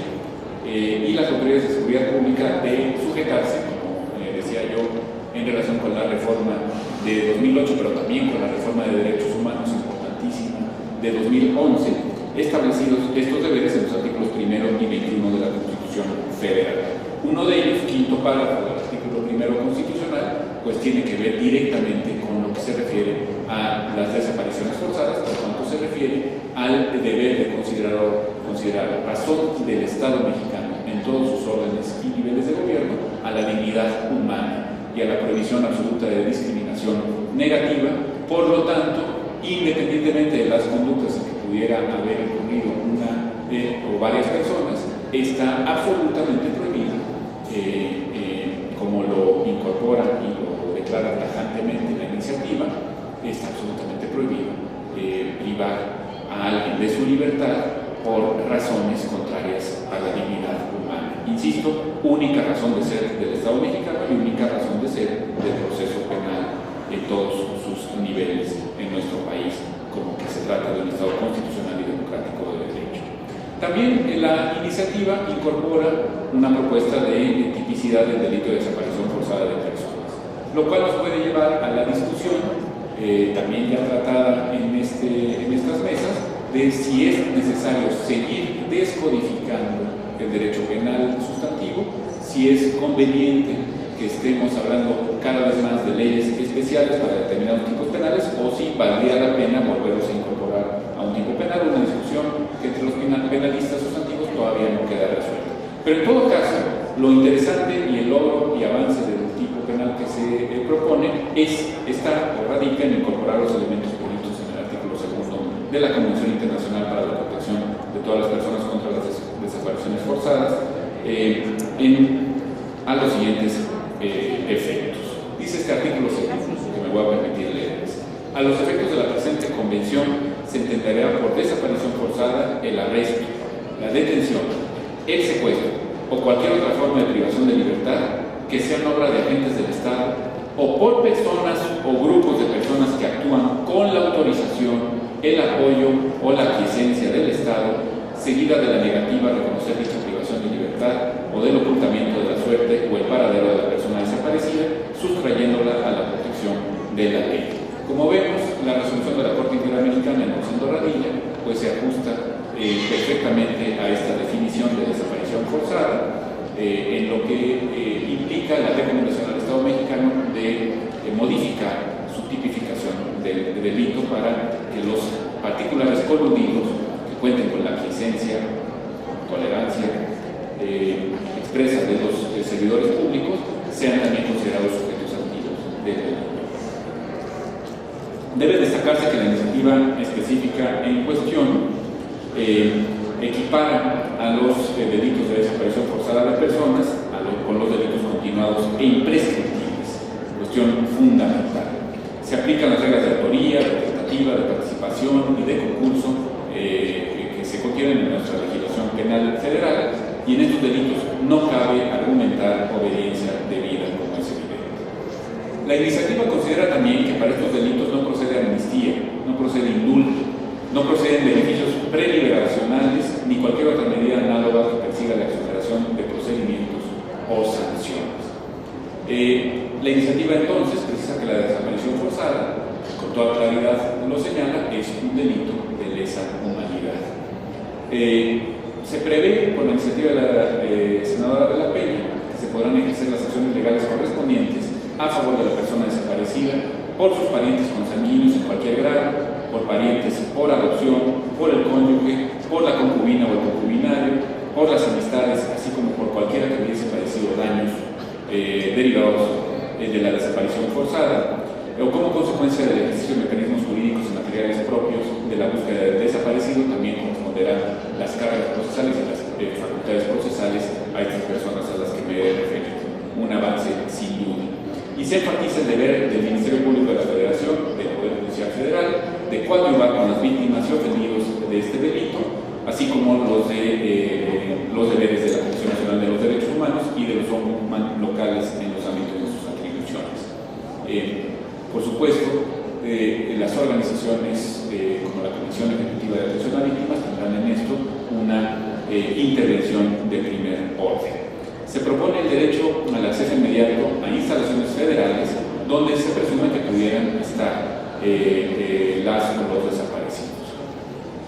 y las autoridades de seguridad pública de sujetarse, como decía yo, en relación con la reforma de 2008, pero también con la reforma de derechos humanos importantísima de 2011, establecidos estos deberes en los artículos 1 y 21 de la Constitución Federal. Uno de ellos, quinto párrafo del artículo 1 constitucional, pues tiene que ver directamente con lo que se refiere a las desapariciones forzadas, por cuanto se refiere al deber de considerar razón del Estado mexicano en todos sus órdenes y niveles de gobierno a la dignidad humana y a la prohibición absoluta de discriminación negativa. Por lo tanto, independientemente de las conductas en que pudiera haber ocurrido una o varias personas, está absolutamente prohibido, como lo incorpora y lo declara tajantemente la iniciativa, está absolutamente prohibido privar a alguien de su libertad por razones contrarias a la dignidad humana. Insisto, única razón de ser del Estado mexicano y única razón de ser del proceso penal en todos sus niveles en nuestro país, como que se trata de un Estado constitucional y democrático de derecho. También la iniciativa incorpora una propuesta de tipicidad del delito de desaparición forzada de personas, lo cual nos puede llevar a la discusión, también ya tratada en estas mesas, de si es necesario seguir descodificando el derecho penal sustantivo, si es conveniente que estemos hablando cada vez más de leyes especiales para determinados tipos penales, o si valdría la pena volverlos a incorporar a un tipo penal, una discusión que entre los penalistas sustantivos todavía no queda resuelta. Pero en todo caso, lo interesante y el logro y avance del tipo penal que se propone está o radica en incorporar los elementos previstos en el artículo 2 de la Convención Internacional para la Protección de todas las personas contra las desapariciones forzadas a los siguientes efectos. Dice este artículo 2, que me voy a permitir leerles: a los efectos de la presente convención se entenderá por desaparición forzada el arresto, la detención, el secuestro o cualquier otra forma de privación de libertad que sean obra de agentes del Estado o por personas o grupos de personas que actúan con la autorización, el apoyo o la aquiescencia del Estado, seguida de la negativa a reconocer dicha privación de libertad o del ocultamiento de la suerte o el paradero de la persona desaparecida, sustrayéndola a la protección de la ley. Como vemos, la resolución de la Corte Interamericana en Rosendo Radilla pues se ajusta perfectamente a esta definición de desaparición forzada, en lo que implica la recomendación al Estado mexicano de modificar su tipificación del delito para que los particulares coludidos que cuenten con la aquiescencia, tolerancia expresa de los servidores públicos sean también considerados sujetos activos del delito. Debe destacarse que la iniciativa específica en cuestión equipara a los delitos de desaparición forzada de personas con los delitos continuados e imprescriptibles, cuestión fundamental. Se aplican las reglas de autoría, de tentativa, de participación y de concurso que se contienen en nuestra legislación penal federal, y en estos delitos no cabe argumentar obediencia debida, como es evidente. La iniciativa considera también que para estos delitos no procede amnistía, no procede indulto, no proceden beneficios preliberacionales ni cualquier otra medida análoga que persiga la exoneración de procedimientos o sanciones. La iniciativa entonces precisa que la desaparición forzada, con toda claridad lo señala, es un delito de lesa humanidad. Se prevé por la iniciativa de la senadora de la Peña que se podrán ejercer las acciones legales correspondientes a favor de la persona desaparecida por sus parientes consanguíneos en cualquier grado, por parientes por adopción, por el cónyuge, por la concubina o el concubinario, por las amistades, así como por cualquiera que hubiese padecido daños derivados de la desaparición forzada, o como consecuencia del ejercicio de mecanismos jurídicos y materiales propios de la búsqueda del desaparecido, también corresponderán las cargas procesales y las facultades procesales a estas personas a las que me he referido. Un avance sin duda. Y se enfatiza el deber del Ministerio Público de la Federación, del Poder Judicial Federal, de coadyuvar con las víctimas y ofendidos de este delito, así como los deberes de la Comisión Nacional de los Derechos Humanos y de los ombudsman locales en los ámbitos de sus atribuciones. Por supuesto, las organizaciones como la Comisión Ejecutiva de Atención a Víctimas tendrán en esto una intervención de primer orden. Se propone el derecho al acceso inmediato a instalaciones federales donde se presume que pudieran estar las o los desaparecidos.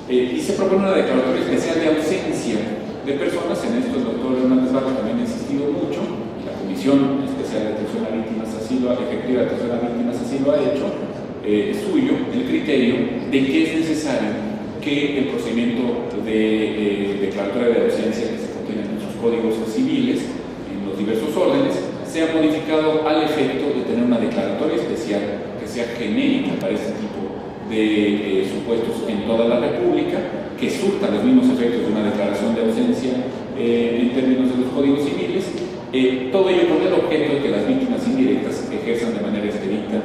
Y se propone una declaratoria especial de ausencia de personas. En esto el doctor Hernández Barba también ha insistido mucho, y la Comisión Especial de Atención a Víctimas Efectiva de Atención a Víctimas así lo ha hecho, suyo el criterio de que es necesario que el procedimiento de declaratoria de ausencia que se contiene en nuestros códigos civiles, en los diversos órdenes, sea modificado al efecto de tener una declaratoria especial que sea genérica para este tipo de supuestos en toda la República, que surta los mismos efectos de una declaración de ausencia en términos de los códigos civiles, todo ello con el objeto de que las víctimas indirectas ejerzan de manera expedita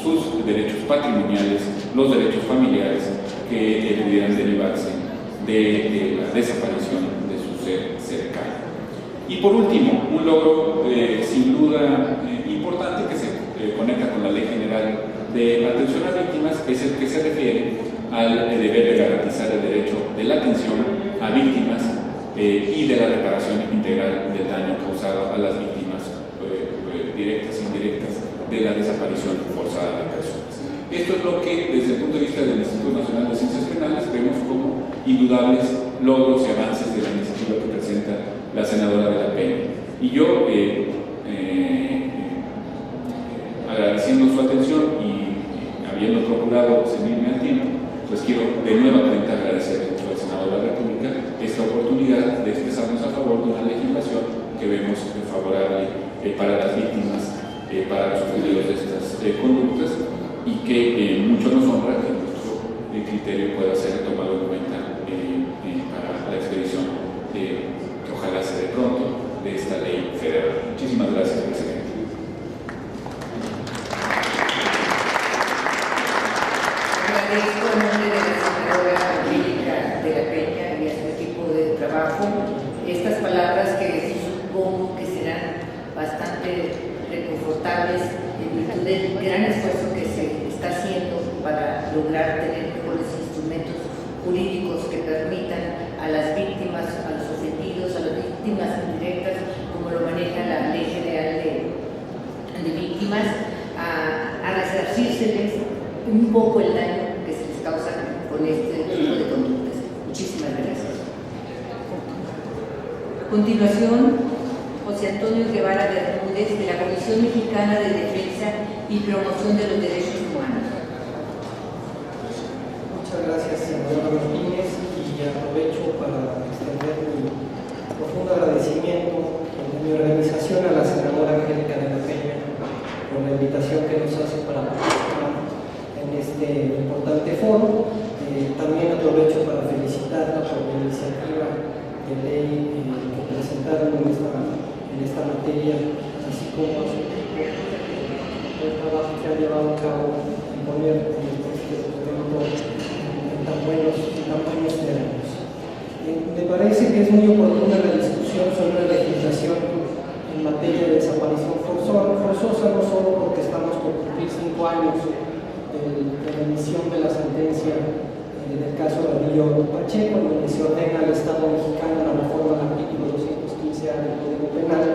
sus derechos patrimoniales, los derechos familiares que pudieran derivarse de la desaparición de su ser cercano. Y por último, un logro sin duda importante que se conecta con la Ley General de Atención a Víctimas es el que se refiere al deber de garantizar el derecho de la atención a víctimas y de la reparación integral del daño causado a las víctimas directas e indirectas de la desaparición forzada de personas. Esto es lo que, desde el punto de vista del Instituto Nacional de Ciencias Penales, vemos como indudables logros y avances de la iniciativa que presenta la senadora de la Peña. Y yo, agradeciendo su atención y habiendo procurado ceñirme al tiempo, pues quiero de nueva cuenta agradecer al senador de la República esta oportunidad de expresarnos a favor de una legislación que vemos favorable para las víctimas, para los ofendidos de estas conductas, y que mucho nos honra que nuestro criterio pueda ser tomado en cuenta para la expedición que ojalá se dé pronto de esta ley federal. Muchísimas gracias, presidente. Agradezco palabras que supongo que serán bastante reconfortables en virtud del gran esfuerzo que se está haciendo para lograr tener mejores instrumentos jurídicos que permitan a las víctimas, a los ofendidos, a las víctimas indirectas, como lo maneja la Ley General de Víctimas, a resarcírseles un poco el daño que se les causa con este tipo de conductas. Muchísimas gracias. A continuación, José Antonio Guevara Bermúdez, de la Comisión Mexicana de Defensa y Promoción de los Derechos Humanos. Muchas gracias, senadora Martínez, y aprovecho para extender mi profundo agradecimiento de mi organización a la senadora Angélica de la Peña por la invitación que nos hace para participar en este importante foro. También aprovecho para felicitarla por la iniciativa de ley que presentaron en esta materia, así como el trabajo que ha llevado a cabo en poner este evento en tan buenos términos. Me parece que es muy oportuna la discusión sobre la legislación en materia de desaparición forzosa, no solo porque estamos por cumplir 5 años de la emisión de la sentencia del caso de Río Pacheco, en donde se ordena al Estado mexicano la reforma del artículo 215A del Código Penal,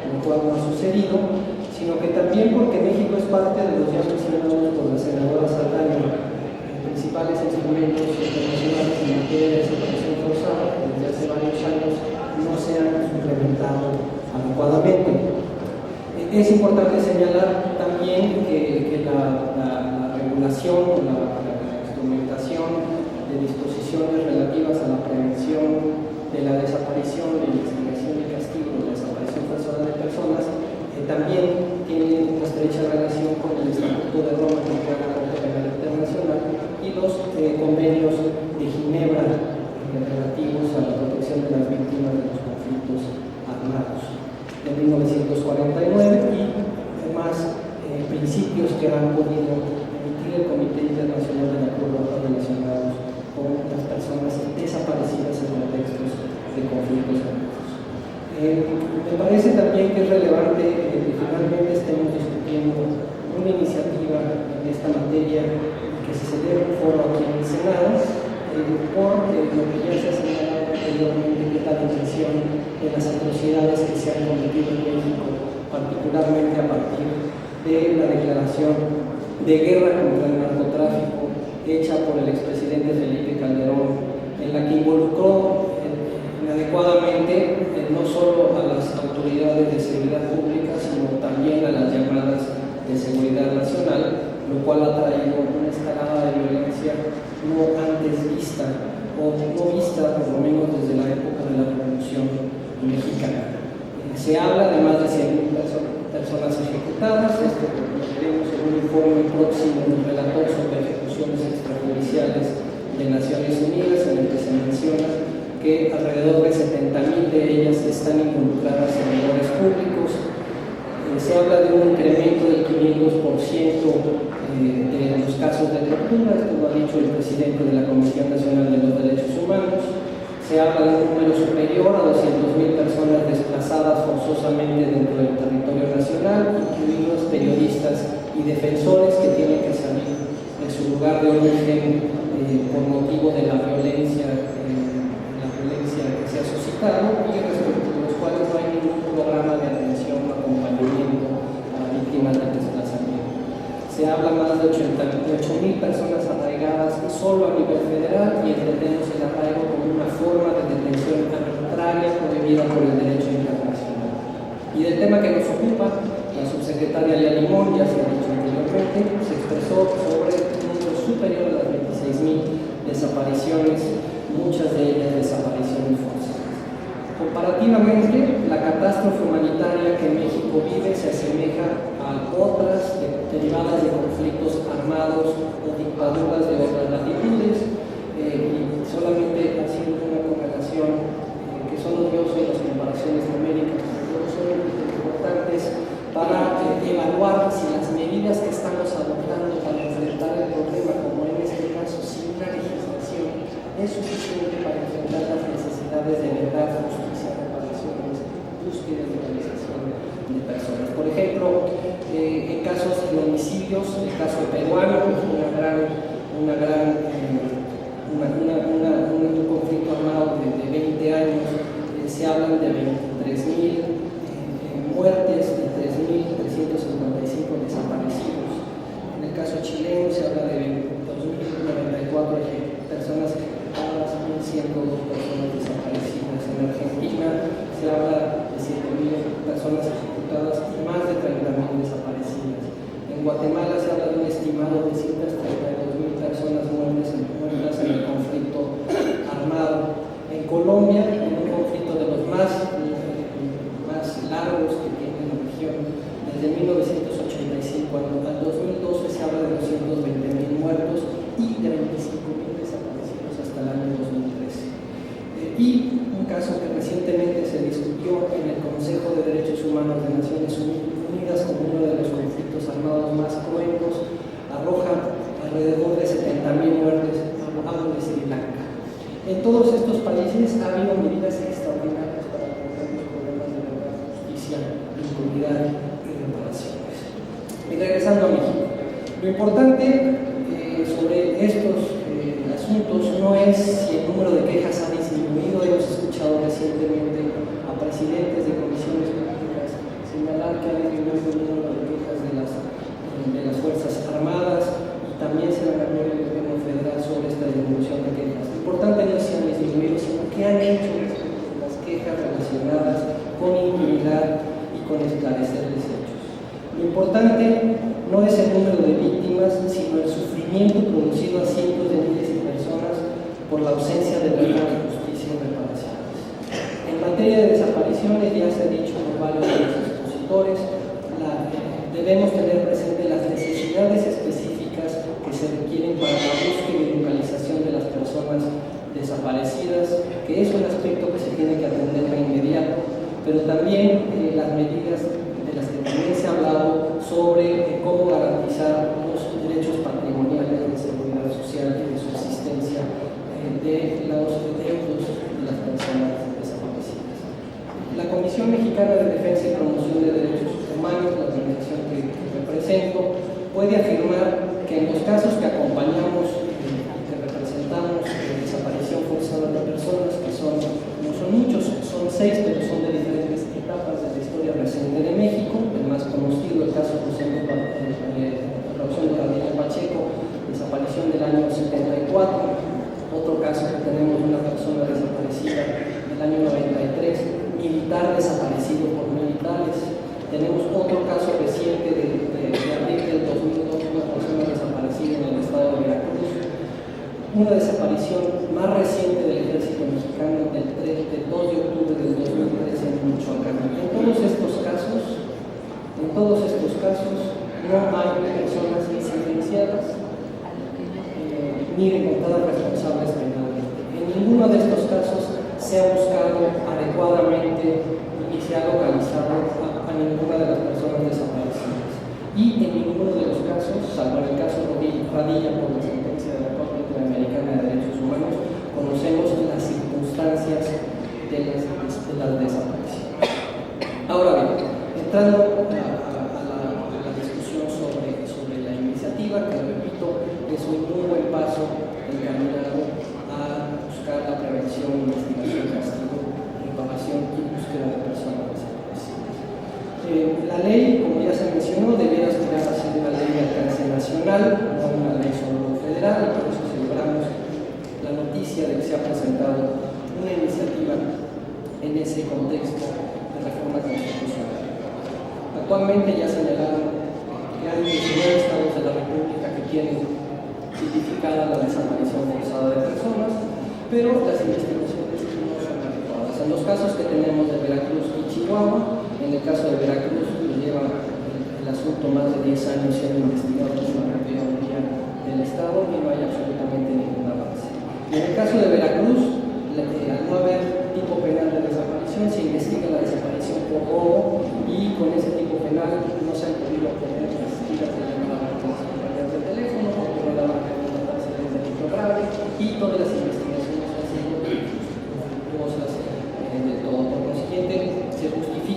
lo cual no ha sucedido, sino que también porque México es parte de los ya mencionados por la senadora Saldaña principales instrumentos internacionales en materia de desaparición forzada que desde hace varios años no se han implementado adecuadamente. Es importante señalar también que la regulación, la instrumentación de disposiciones relativas a la prevención de la desaparición, de la investigación y castigo de la desaparición forzada de personas también tiene una estrecha relación con el Estatuto de Roma que crea la Corte Penal Internacional y los convenios de Ginebra relativos a la protección de las víctimas de los conflictos armados de 1949 y además principios que han podido emitir el Comité Internacional de la Cruz Roja relacionados con las personas desaparecidas en contextos de conflictos armados. Me parece también que es relevante que finalmente estemos discutiendo una iniciativa en esta materia que se celebra un foro aquí en el Senado por lo que ya se ha señalado anteriormente, que es la dimensión de las atrocidades que se han cometido en México, particularmente a partir de la declaración de guerra contra el narcotráfico hecha por el expresidente Felipe Calderón, en la que involucró inadecuadamente no solo a las autoridades de seguridad pública, sino también a las llamadas de seguridad nacional, lo cual ha traído una escalada de violencia no antes vista, o no vista por lo menos desde la época de la Revolución Mexicana. Se habla de más de 100.000 personas ejecutadas. Esto lo veremos en un informe próximo del relator sobre ejecuciones extrajudiciales de Naciones Unidas, en el que se menciona que alrededor de 70.000 de ellas están involucradas en lugares públicos. Se habla de un incremento del 500% de los casos de tortura. Esto lo ha dicho el presidente de la Comisión Nacional de los Derechos Humanos. Se habla de un número superior a 200.000 personas desplazadas forzosamente dentro del territorio nacional, incluidos periodistas y defensores que tienen que salir de su lugar de origen por motivo de la violencia que se ha suscitado y respecto a los cuales no hay ningún programa de atención o acompañamiento a víctimas del desplazamiento. Se habla más de 88.000 personas arraigadas solo a nivel federal y entendemos el arraigo como una forma de detención arbitraria prohibida por el derecho internacional. Y del tema que nos ocupa, la subsecretaria Lea Limón, ya se ha dicho anteriormente, se expresó sobre un número superior a las 26.000 desapariciones, muchas de ellas desapariciones forzadas. Comparativamente, la catástrofe humanitaria que México vive se asemeja a otras derivadas de conflictos armados o dictaduras de otras latitudes, y solamente haciendo una correlación que son odiosas las comparaciones numéricas, pero son importantes para evaluar si las medidas que estamos adoptando para enfrentar el problema, como en este caso sin una legislación, es suficiente para enfrentar las necesidades de verdad, justicia, reparación búsqueda y localización de personas. Por ejemplo, en casos de homicidios, el caso peruano, un conflicto armado de 20 años, se hablan de 23.000 muertes y 3.355 desaparecidos. En el caso chileno se habla de 2.094 personas ejecutadas, 1.102 personas desaparecidas. En Argentina se habla de 7.000 personas ejecutadas y más de 30.000 desaparecidas. En Guatemala se habla de un estimado de 132.000 personas muertas en el conflicto armado. En Colombia, en un conflicto de los más largos que tiene la región, desde 1985 al 2012 se habla de 220.000 muertos y de 25.000 desaparecidos hasta el año 2013. Y un caso que recientemente se discutió en el Consejo de Derechos Humanos de Naciones Unidas como uno de los conflictos armados más cruentos, arroja alrededor de 70.000 muertes, hablo de Sri Lanka. En todos estos países ha habido medidas extraordinarias para atender los problemas de verdad, justicia, impunidad y reparaciones. Y regresando a México, lo importante sobre estos asuntos no es si el número de quejas ha disminuido. Hemos escuchado recientemente a presidentes de comisiones públicas señalar que ha disminuido el número de quejas de las Fuerzas Armadas, y también se va a reunir el gobierno federal sobre esta disminución de quejas. Lo importante no es si han disminuido, sino qué han hecho las quejas relacionadas con impunidad y con esclarecer desechos. Lo importante no es el número de víctimas, sino el sufrimiento producido a cientos de miles de personas por la ausencia de verdad, justicia y reparaciones. En materia de desapariciones, ya se ha dicho por varios de los expositores, debemos tener presente las necesidades específicas que se requieren para la búsqueda y localización de las personas desaparecidas, que es un aspecto que se tiene que atender de inmediato, pero también las medidas de las que también se ha hablado sobre cómo garantizar los derechos patrimoniales de seguridad social y de subsistencia de los derechos de las personas desaparecidas. La Comisión Mexicana de Defensa y Promoción de Derechos Humanos, la organización que represento, puede afirmar que en los casos que acompañamos y que representamos de desaparición forzada de personas, que no son muchos, son 6, pero son de diferentes etapas de la historia reciente de México. El más conocido, el caso José Rodríguez Pacheco, desaparición del año 74. Otro caso que tenemos, una persona desaparecida del año 93, militar desaparecido por militares. Tenemos otro caso reciente de abril del 2002, una persona desaparecida en el estado de Veracruz. Una desaparición más reciente del ejército mexicano del 2 de octubre del 2013 en Michoacán. En todos estos casos no hay personas ni sentenciadas ni encontradas responsables penalmente. En ninguno de estos casos se ha buscado adecuadamente y se ha localizado a ninguna de las personas desaparecidas. Y en ninguno de los casos, salvo en el caso Radilla por la sentencia de la Corte Interamericana de Derechos Humanos, conocemos las circunstancias de las desapariciones. Ahora bien, entrando a la discusión sobre la iniciativa, que repito, es un muy buen paso encaminado a buscar la prevención, investigación, castigo, reparación y búsqueda de personas desaparecidas. La ley, como ya se mencionó, debiera aspirar a ser una ley de alcance nacional, no una ley solo federal, y por eso celebramos la noticia de que se ha presentado una iniciativa en ese contexto de reforma constitucional. Actualmente ya señalaron que hay 19 estados de la República que tienen tipificada la desaparición forzada de personas, pero las investigaciones no son adecuadas. En los casos que tenemos de Veracruz y Chihuahua, en el caso de Veracruz, lleva el asunto más de 10 años siendo investigado por la Procuraduría del Estado y no hay absolutamente ningún avance. Y en el caso de Veracruz, al no haber tipo penal de desaparición, se investiga la desaparición por robo y con ese tipo penal no se han podido obtener las tiras de llamadas del teléfono, porque no daban una parcela de delito grave, y todas las investigaciones han sido infructuosas de todo. Por consiguiente, se justifica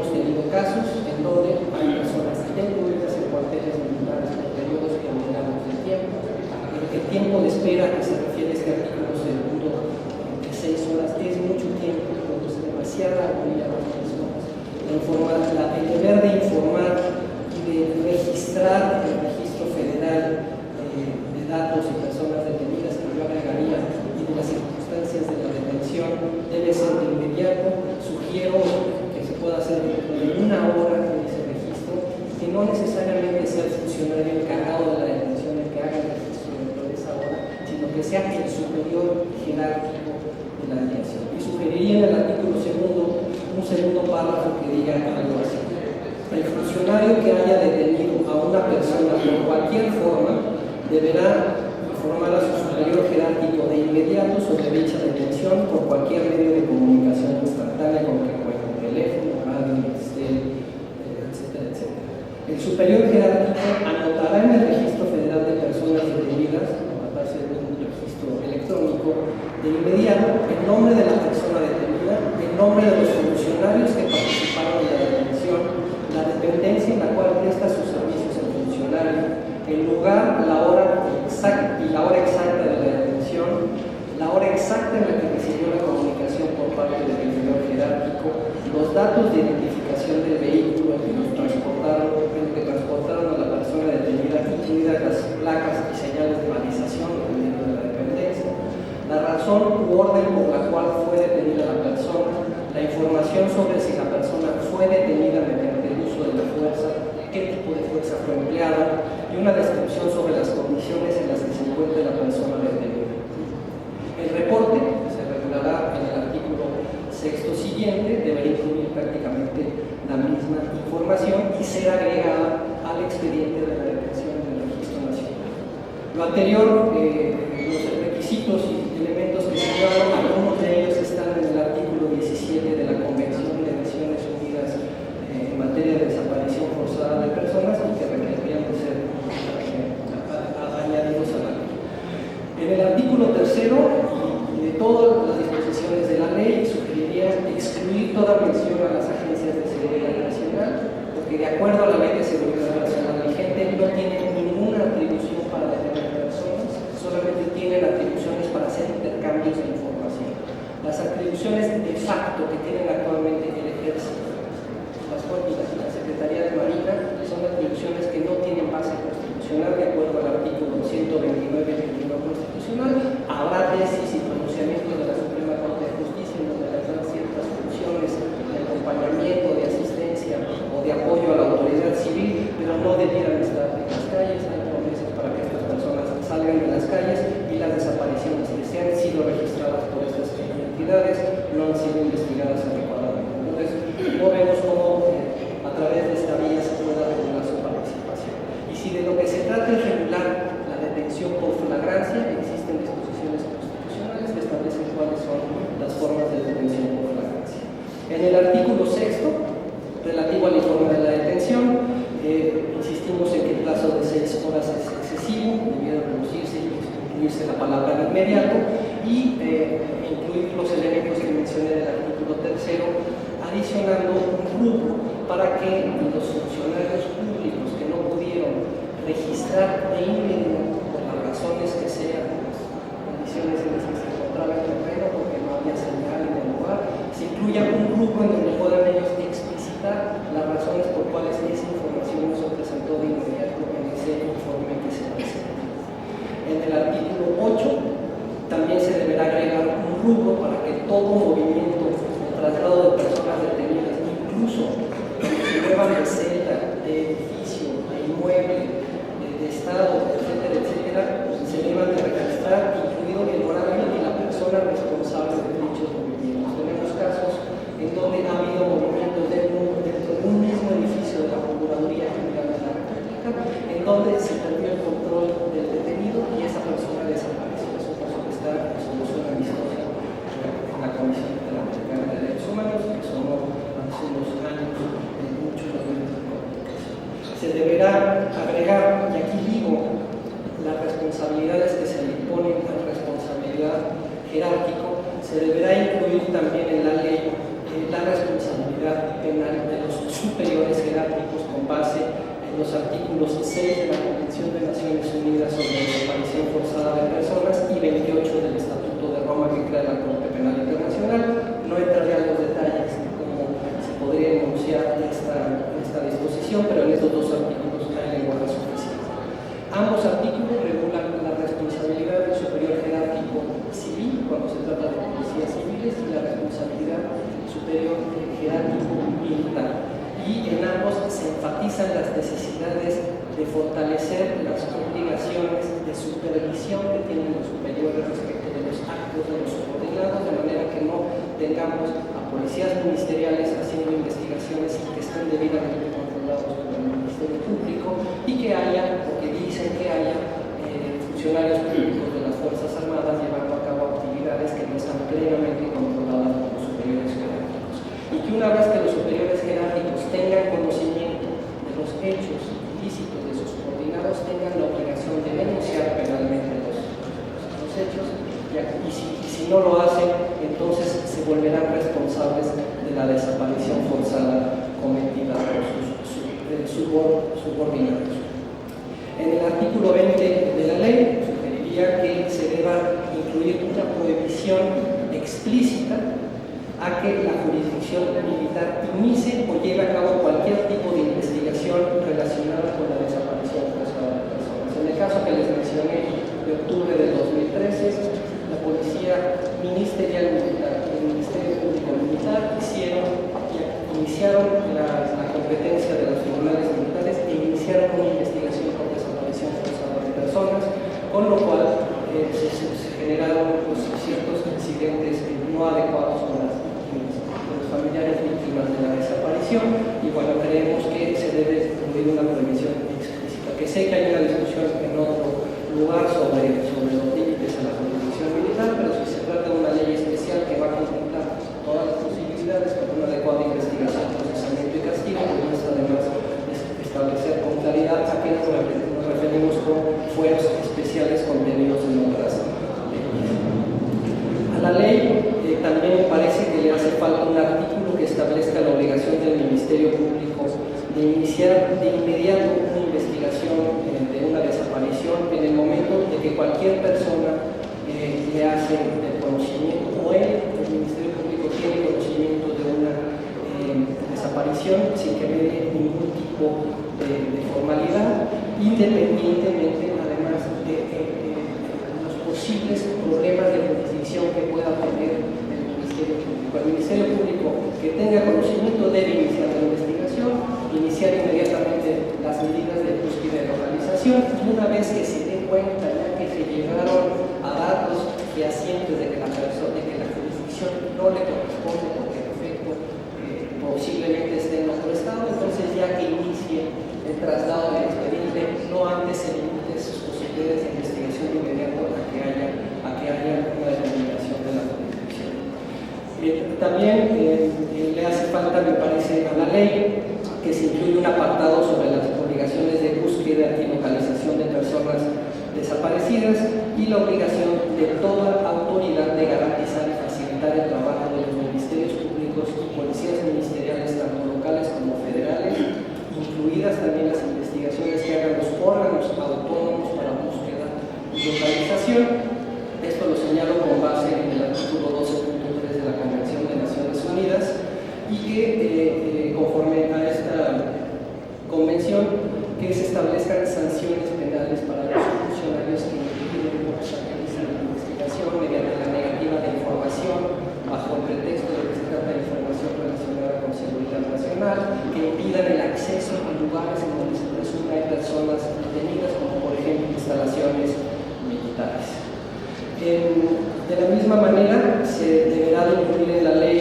hemos tenido casos en donde hay personas detenidas en cuarteles militares por periodos determinados de tiempo. El tiempo de espera que se refiere a este artículo segundo de 6 horas es mucho tiempo, produce demasiada agonía a las personas. El deber de informar y de registrar en el registro federal de datos y personas detenidas que yo agregaría y de las circunstancias de la detención debe ser de inmediato. Sugiero que se pueda hacer dentro de 1 hora en ese registro, que no necesariamente sea el funcionario encargado de la detención el que haga el registro dentro de esa hora, sino que sea el superior jerárquico de la detención. Y sugeriría en el artículo segundo un segundo párrafo que diga algo así: el funcionario que haya detenido a una persona de cualquier forma deberá informar a su superior jerárquico de inmediato sobre dicha detención por cualquier medio de comunicación instantánea con que cuente: teléfono, radio, etcétera, etcétera. El superior jerárquico anotará en el registro federal de personas detenidas, a base de un registro electrónico, de inmediato el nombre de la persona detenida, el nombre de los funcionarios que participaron en la detención, la dependencia en la cual presta sus servicios el funcionario, el lugar, la hora exacta de la detención, la hora exacta en la que recibió la comunicación por parte del superior jerárquico, los datos de identificación del vehículo en que transportaron a la persona detenida, incluidas las placas y señales de balización dependiendo de la dependencia, la razón u orden por la cual fue detenida la persona, la información sobre si la persona fue detenida mediante el uso de la fuerza, qué tipo de fuerza fue empleada, y una descripción sobre las condiciones en las que se encuentra la persona detenida. El reporte, que se regulará en el artículo 6 siguiente, deberá incluir prácticamente la misma información y ser agregada al expediente de la detención en el Registro Nacional. Lo anterior, los requisitos y elementos que se señalan, algunos de ellos están en el artículo 17 de la Convención de Naciones Unidas en materia de desaparición forzada de personas y que requerirían de ser añadidos a la ley. En el artículo 3 y de todas las disposiciones de la ley sugeriría excluir toda mención a las agencias de seguridad nacional, porque de acuerdo a la ley de seguridad nacional vigente no tienen ninguna atribución para detener personas, solamente tienen atribuciones para hacer intercambios de información. Las atribuciones de facto que tienen actualmente el Ejército, las Fuerzas y la Secretaría de Marina son atribuciones que no tienen base constitucional de acuerdo al artículo 129 del Tribunal Constitucional. Habrá tesis y pronunciamientos de la Suprema Corte de Justicia en donde les dan ciertas funciones de acompañamiento, de asistencia o de apoyo a la autoridad civil, pero no debieran estar en las calles. Hay promesas para que estas personas salgan de las calles y las desapariciones que se han sido registradas por estas entidades no han sido investigadas adecuadamente. Entonces, no vemos cómo a través de esta vía se pueda regular su participación. Y si de lo que se trata es regular la detención por flagrancia, existen disposiciones constitucionales que establecen cuáles son las formas de detención por flagrancia. En el artículo 6, relativo al informe de la detención, insistimos en que el plazo de 6 horas es excesivo, debiera reducirse y incluirse la palabra de inmediato y incluir los elementos que mencioné del artículo 3, adicionando un rubro para que los funcionarios públicos que no pudieron registrar de inmediato por las razones que sean, las condiciones en las que se encontraba el terreno, porque no había señal en el lugar, se incluya un grupo en donde puedan ellos explicitar las razones por cuales esa información no se presentó de inmediato en ese informe que se presenta. En el artículo 8 también se deberá agregar un rubro para que todo movimiento o traslado de personas detenidas, incluso cuando se muevan de celda, de edificio, de inmueble, de estado, etcétera, etcétera, se deban de registrar, incluido el horario y la persona responsable de dichos movimientos. Tenemos casos en donde ha habido movimientos dentro de un mismo edificio de la Procuraduría General de la República, en donde se perdió el control del detenido y esa persona desapareció. Es un caso que está en resolución amistosa en la Comisión Interamericana de Derechos Humanos, que sonó hace unos años en muchos medios de comunicación. Se deberá agregar, y aquí digo, las responsabilidades que se le imponen a la responsabilidad jerárquico, se deberá incluir también en la ley la responsabilidad penal de los superiores jerárquicos con base en los artículos 6 de la Convención de Naciones Unidas sobre la desaparición forzada de personas y 28 del Estatuto de Roma que crea la Corte Penal Internacional. No entraré a los detalles de cómo se podría enunciar esta disposición, pero en estos dos artículos hay lenguaje suficiente. Ambos artículos regulan la responsabilidad del superior jerárquico civil cuando se trata de policías civiles y la responsabilidad superior jerárquico militar. Y en ambos se enfatizan las necesidades de fortalecer las obligaciones de supervisión que tienen los superiores respecto de los actos de los subordinados, de manera que no tengamos a policías ministeriales haciendo investigaciones que estén debidamente controlados por el Ministerio Público y que haya, o que dicen que haya, funcionarios públicos de las Fuerzas Armadas llevando a cabo actividades que no están plenamente controladas por los superiores jerárquicos. Y que una vez que los superiores jerárquicos tengan conocimiento de los hechos ilícitos de sus subordinados, tengan la obligación de denunciar penalmente los hechos, y si no lo hacen, entonces se volverán responsables de la desaparición forzada cometida por sus subordinados. En el artículo 20 de la ley sugeriría que se deba incluir una prohibición explícita a que la jurisdicción militar inicie o lleve a cabo cualquier tipo de investigación relacionada con la desaparición forzada de personas. En el caso que les mencioné de octubre del 2013, la Policía Ministerial Militar y el Ministerio Público Militar iniciaron la competencia de los tribunales militares e iniciaron una investigación por desaparición forzada de personas, con lo cual se generaron ciertos incidentes no adecuados con los familiares víctimas de la desaparición, y bueno, creemos que se debe incluir una prohibición explícita, que sé que hay una discusión en otro lugar sobre los límites a la jurisdicción militar, pero si se trata de una ley especial que va a contemplar todas las posibilidades con una adecuada investigación, procesamiento y castigo, pues no está de más establecer con claridad a qué nos referimos con fueros especiales contenidos en otras leyes. A la ley también me parece que le hace falta un artículo que establezca la obligación del Ministerio Público de iniciar de inmediato una investigación de una desaparición en el momento de que cualquier persona le hace el conocimiento, o el Ministerio Público tiene conocimiento de una desaparición sin que dé ningún tipo de formalidad, independientemente además de los posibles problemas de jurisdicción que pueda tener el Ministerio Público. El Ministerio Público que tenga conocimiento debe iniciar la investigación, iniciar inmediatamente las medidas de búsqueda y localización, y una vez que se dé cuenta ya que se llegaron a datos fehacientes de que la jurisdicción no le corresponde porque en efecto posiblemente esté en otro estado, entonces ya que inicie el traslado del expediente, no antes se limite sus posibilidades de investigación inmediata a que haya una determinación de la jurisdicción. También le hace falta, me parece, a la ley que se incluye un apartado sobre las obligaciones de búsqueda y localización de personas desaparecidas y la obligación de toda autoridad de garantizar y facilitar el trabajo de los ministerios públicos y policías ministeriales, tanto locales como federales, incluidas también las investigaciones que hagan los órganos autónomos para búsqueda y localización. Esto lo señalo con base en el artículo 12.3 de la Convención de Naciones Unidas, y que conforme a esta convención que se establezcan sanciones penales para los funcionarios que impiden o obstaculizan la investigación mediante la negativa de información bajo el pretexto de que se trata de información relacionada con seguridad nacional, que impidan el acceso a lugares en donde se presume hay personas detenidas, como por ejemplo instalaciones militares. De la misma manera, se deberá de incluir en la ley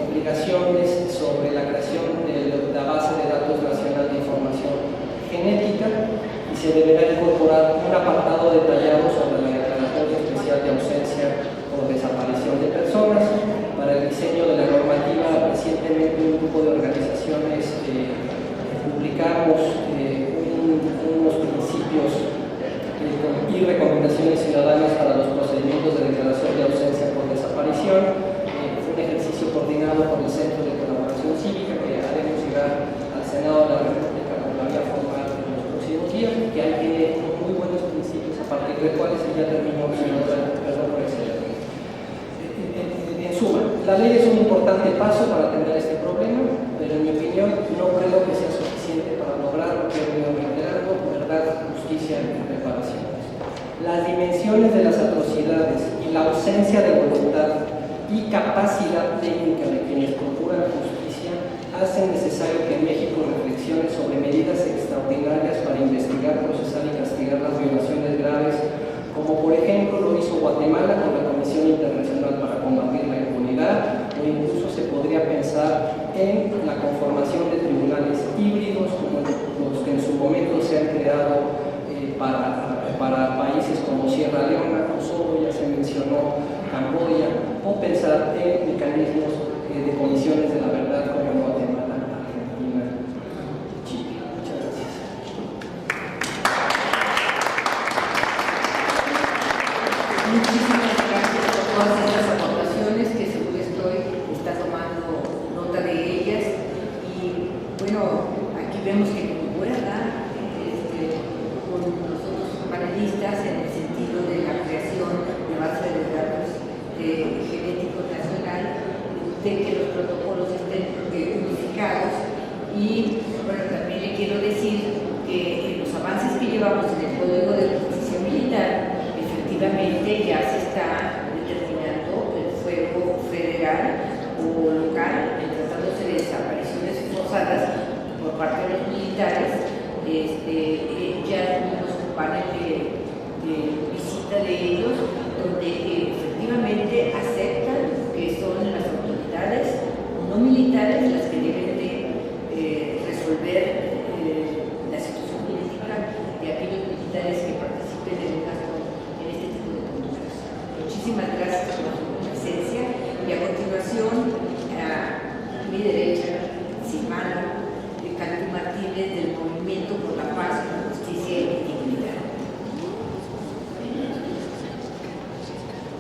obligaciones sobre la creación de la base de datos nacional de información genética, y se deberá incorporar un apartado detallado sobre la declaratoria especial de ausencia o desaparición de personas. Para el diseño de la normativa, recientemente un grupo de organizaciones publicamos unos principios y recomendaciones ciudadanas para los procedimientos de declaración de ausencia por desaparición. Fue un ejercicio coordinado por el Centro de Colaboración Cívica, que haremos importante paso para atender este problema, pero en mi opinión no creo que sea suficiente para lograr lo que he venido reiterando: verdad, justicia y reparación. Las dimensiones de las atrocidades y la ausencia de voluntad y capacidad técnica de quienes procuran justicia hacen necesario que México reflexione sobre medidas extraordinarias para investigar, procesar y castigar las violaciones graves, como por ejemplo lo hizo Guatemala con la Comisión Internacional para Combatir la Impunidad, o incluso se podría pensar en la conformación de tribunales híbridos como los que en su momento se han creado para países como Sierra Leona, Kosovo, ya se mencionó Camboya, o pensar en mecanismos de comisiones de la verdad como en Guatemala, Argentina, Chile. Muchas gracias. Muchísimas gracias por todas estas aportaciones, que seguro está tomando nota de ellas. Y bueno, aquí vemos que concuerda con los otros panelistas en el sentido de la creación de base de datos genéticos nacional, de que los protocolos estén unificados. Y bueno, también le quiero decir que los avances que llevamos en el Código de Justicia Militar, efectivamente ya se está determinando el fuego federal o local en tratándose de desapariciones forzadas por parte de los militares. Ya tuvimos un panel de visita de ellos, donde efectivamente aceptan que son las autoridades no militares las que deben de resolver la situación política de aquellos militares que participen en este tipo de conductas. Muchísimas gracias por su presencia. Y a continuación, a mi derecha, Silvana de Cantú Martínez, del Movimiento por la Paz, Justicia y Dignidad.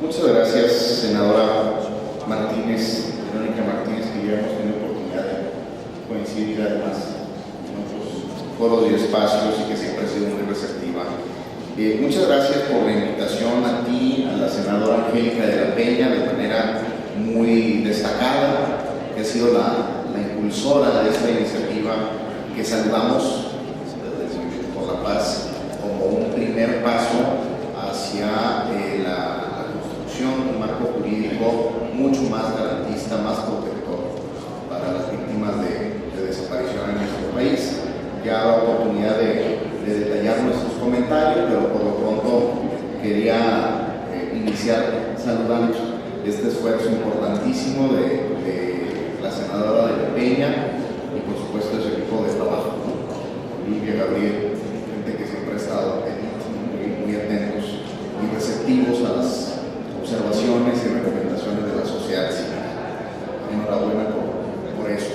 Muchas gracias, senadora Martínez, Verónica Martínez, que ya hemos tenido oportunidad de coincidir además en otros foros y espacios y que siempre ha sido muy receptiva. Muchas gracias por la invitación a ti, a la senadora Angélica de la Peña, de manera muy destacada, que ha sido la impulsora de esta iniciativa, que saludamos desde el Movimiento por la Paz como un primer paso hacia la construcción de un marco jurídico mucho más garantista, más protector para las víctimas de desaparición en nuestro país. Ya habrá oportunidad de detallar nuestros comentarios, pero por lo pronto quería iniciar saludando este esfuerzo importantísimo de la senadora de la Peña y por supuesto de su equipo de trabajo, Olivia, Gabriel, gente que siempre ha estado muy atentos y receptivos a las observaciones y recomendaciones de la sociedad civil. Enhorabuena por eso.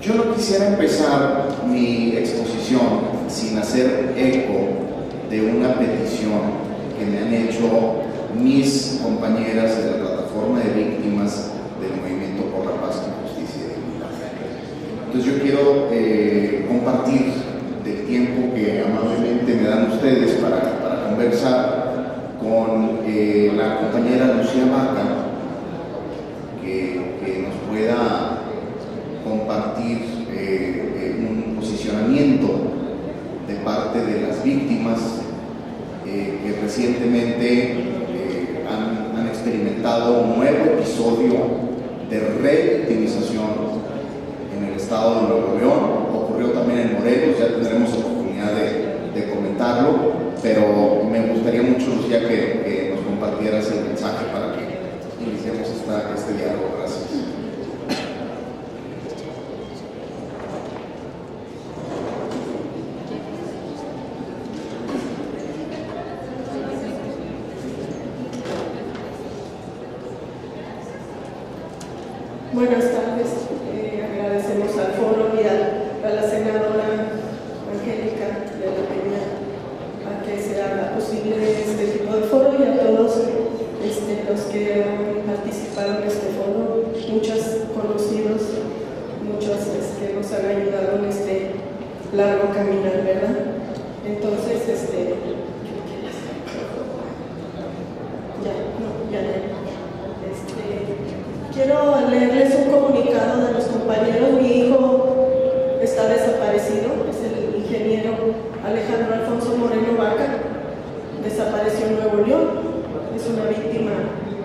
Yo no quisiera empezar mi exposición sin hacer eco de una petición que me han hecho mis compañeras de la plataforma de víctimas del Movimiento por la Paz, Justicia y Dignidad. Entonces yo quiero compartir del tiempo que amablemente me dan ustedes para conversar con la compañera Lucía Vaca, que nos pueda compartir un posicionamiento de parte de las víctimas que recientemente han experimentado un nuevo episodio de revictimización en el estado de Nuevo León. Ocurrió también en Morelos, ya tendremos oportunidad de comentarlo, pero me gustaría mucho, Lucía, que nos compartieras el mensaje para que iniciemos este diálogo. Gracias. Buenas tardes, agradecemos al foro y a la senadora Angélica de la Peña a que se haga posible este tipo de foro, y a todos los que han participado en este foro, muchos conocidos, muchos que nos han ayudado en este largo caminar, ¿verdad? Entonces, leerles un comunicado de los compañeros. Mi hijo está desaparecido, es el ingeniero Alejandro Alfonso Moreno Vaca, desapareció en Nuevo León, es una víctima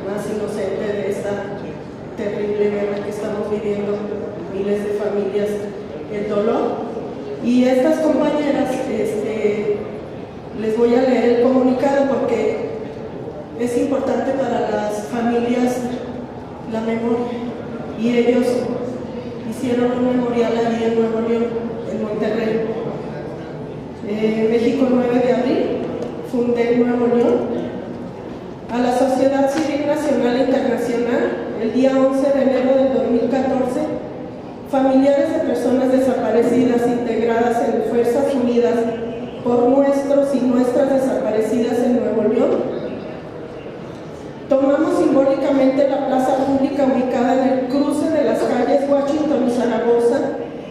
más inocente de esta terrible guerra que estamos viviendo, miles de familias, el dolor. Y estas compañeras, les voy a leer el comunicado porque es importante para las familias la memoria, y ellos hicieron un memorial allí en Nuevo León, en Monterrey. México, 9 de abril, fundé Nuevo León. A la Sociedad Civil Nacional e Internacional, el día 11 de enero del 2014, familiares de personas desaparecidas integradas en Fuerzas Unidas por nuestros y nuestras desaparecidas en Nuevo León, tomamos simbólicamente la plaza pública ubicada en el cruce de las calles Washington y Zaragoza,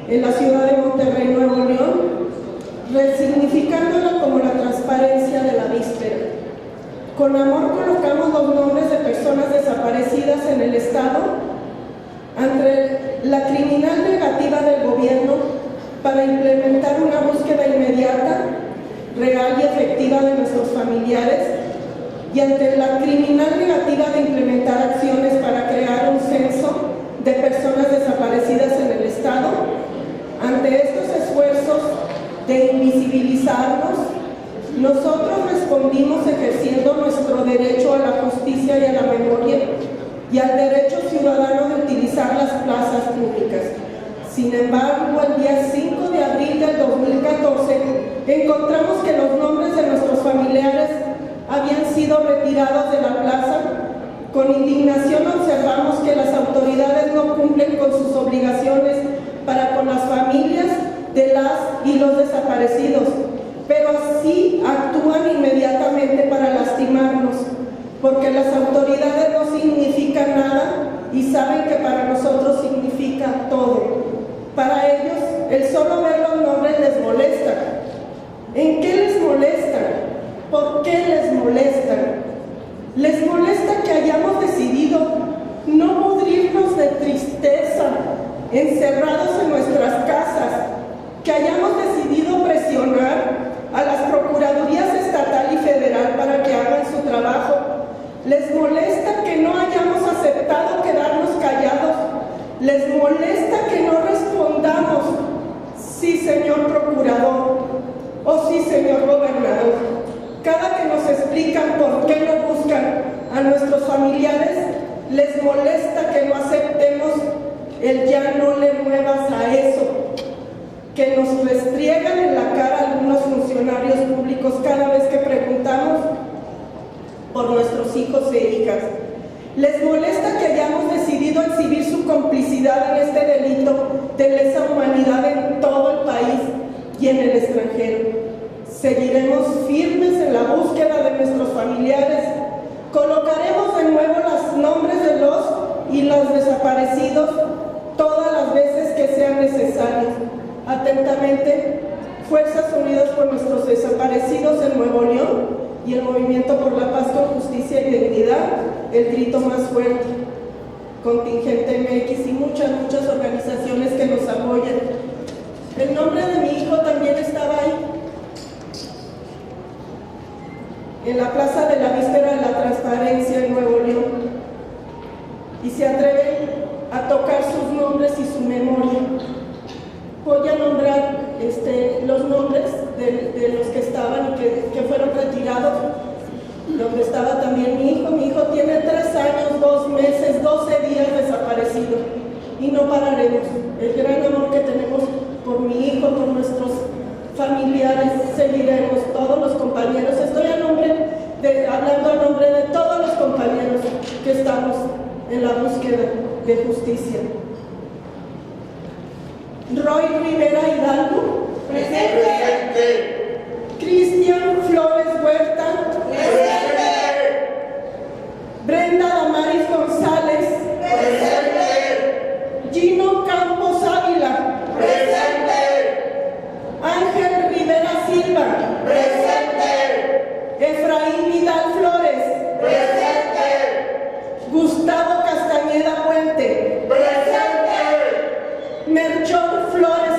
en la ciudad de Monterrey, Nuevo León, resignificándola como la transparencia de la víspera. Con amor colocamos los nombres de personas desaparecidas en el Estado ante la criminal negativa del gobierno para implementar una búsqueda inmediata, real y efectiva de nuestros familiares, y ante la criminal negativa de implementar acciones para crear un censo de personas desaparecidas en el Estado. Ante estos esfuerzos de invisibilizarnos, nosotros respondimos ejerciendo nuestro derecho a la justicia y a la memoria y al derecho ciudadano de utilizar las plazas públicas. Sin embargo, el día 5 de abril del 2014 encontramos que los nombres de nuestros familiares habían sido retirados de la plaza. Con indignación observamos que las autoridades no cumplen con sus obligaciones para con las familias de las y los desaparecidos, pero sí actúan inmediatamente para lastimarnos, porque las autoridades no significan nada y saben que para nosotros significa todo. Para ellos, el solo ver los nombres les molesta. ¿En qué les molesta? ¿Por qué les molesta? Les molesta que hayamos decidido no pudrirnos de tristeza, encerrados en nuestras casas, que hayamos decidido presionar a las procuradurías estatal y federal para que hagan su trabajo. Les molesta que no hayamos aceptado quedarnos callados. Les molesta que no respondamos sí, señor procurador, o sí, señor gobernador. Cada que nos explican por qué no buscan a nuestros familiares, les molesta que no aceptemos el ya no le muevas a eso, que nos restriegan en la cara algunos funcionarios públicos cada vez que preguntamos por nuestros hijos e hijas. Les molesta que hayamos decidido exhibir su complicidad en este delito de lesa humanidad en todo el país y en el extranjero. Seguiremos firmes en la búsqueda de nuestros familiares. Colocaremos de nuevo los nombres de los y los desaparecidos todas las veces que sean necesarios. Atentamente, Fuerzas Unidas por nuestros desaparecidos en Nuevo León y el Movimiento por la Paz con Justicia y Dignidad, el grito más fuerte. Contingente MX y muchas organizaciones que nos apoyan. El nombre de mi hijo también estaba ahí, en la Plaza de la Víspera de la Transparencia en Nuevo León, y se atreven a tocar sus nombres y su memoria. Voy a nombrar los nombres de los que estaban y que fueron retirados, donde estaba también mi hijo. Mi hijo tiene 3 años, 2 meses, 12 días desaparecido, y no pararemos. El gran amor que tenemos por mi hijo, por nuestros familiares, seguiremos, todos los compañeros. Estoy hablando a nombre de todos los compañeros que estamos en la búsqueda de justicia. Roy Rivera Hidalgo. Presente. Cristian Flores Huerta. Presente. Brenda Damaris González. Presente. Gino Campos Ávila. Presente. Ángel Rivera Silva. Presente. Efraín Vidal Flores. Presente. Gustavo Castañeda Puente. Presente. Melchor Flores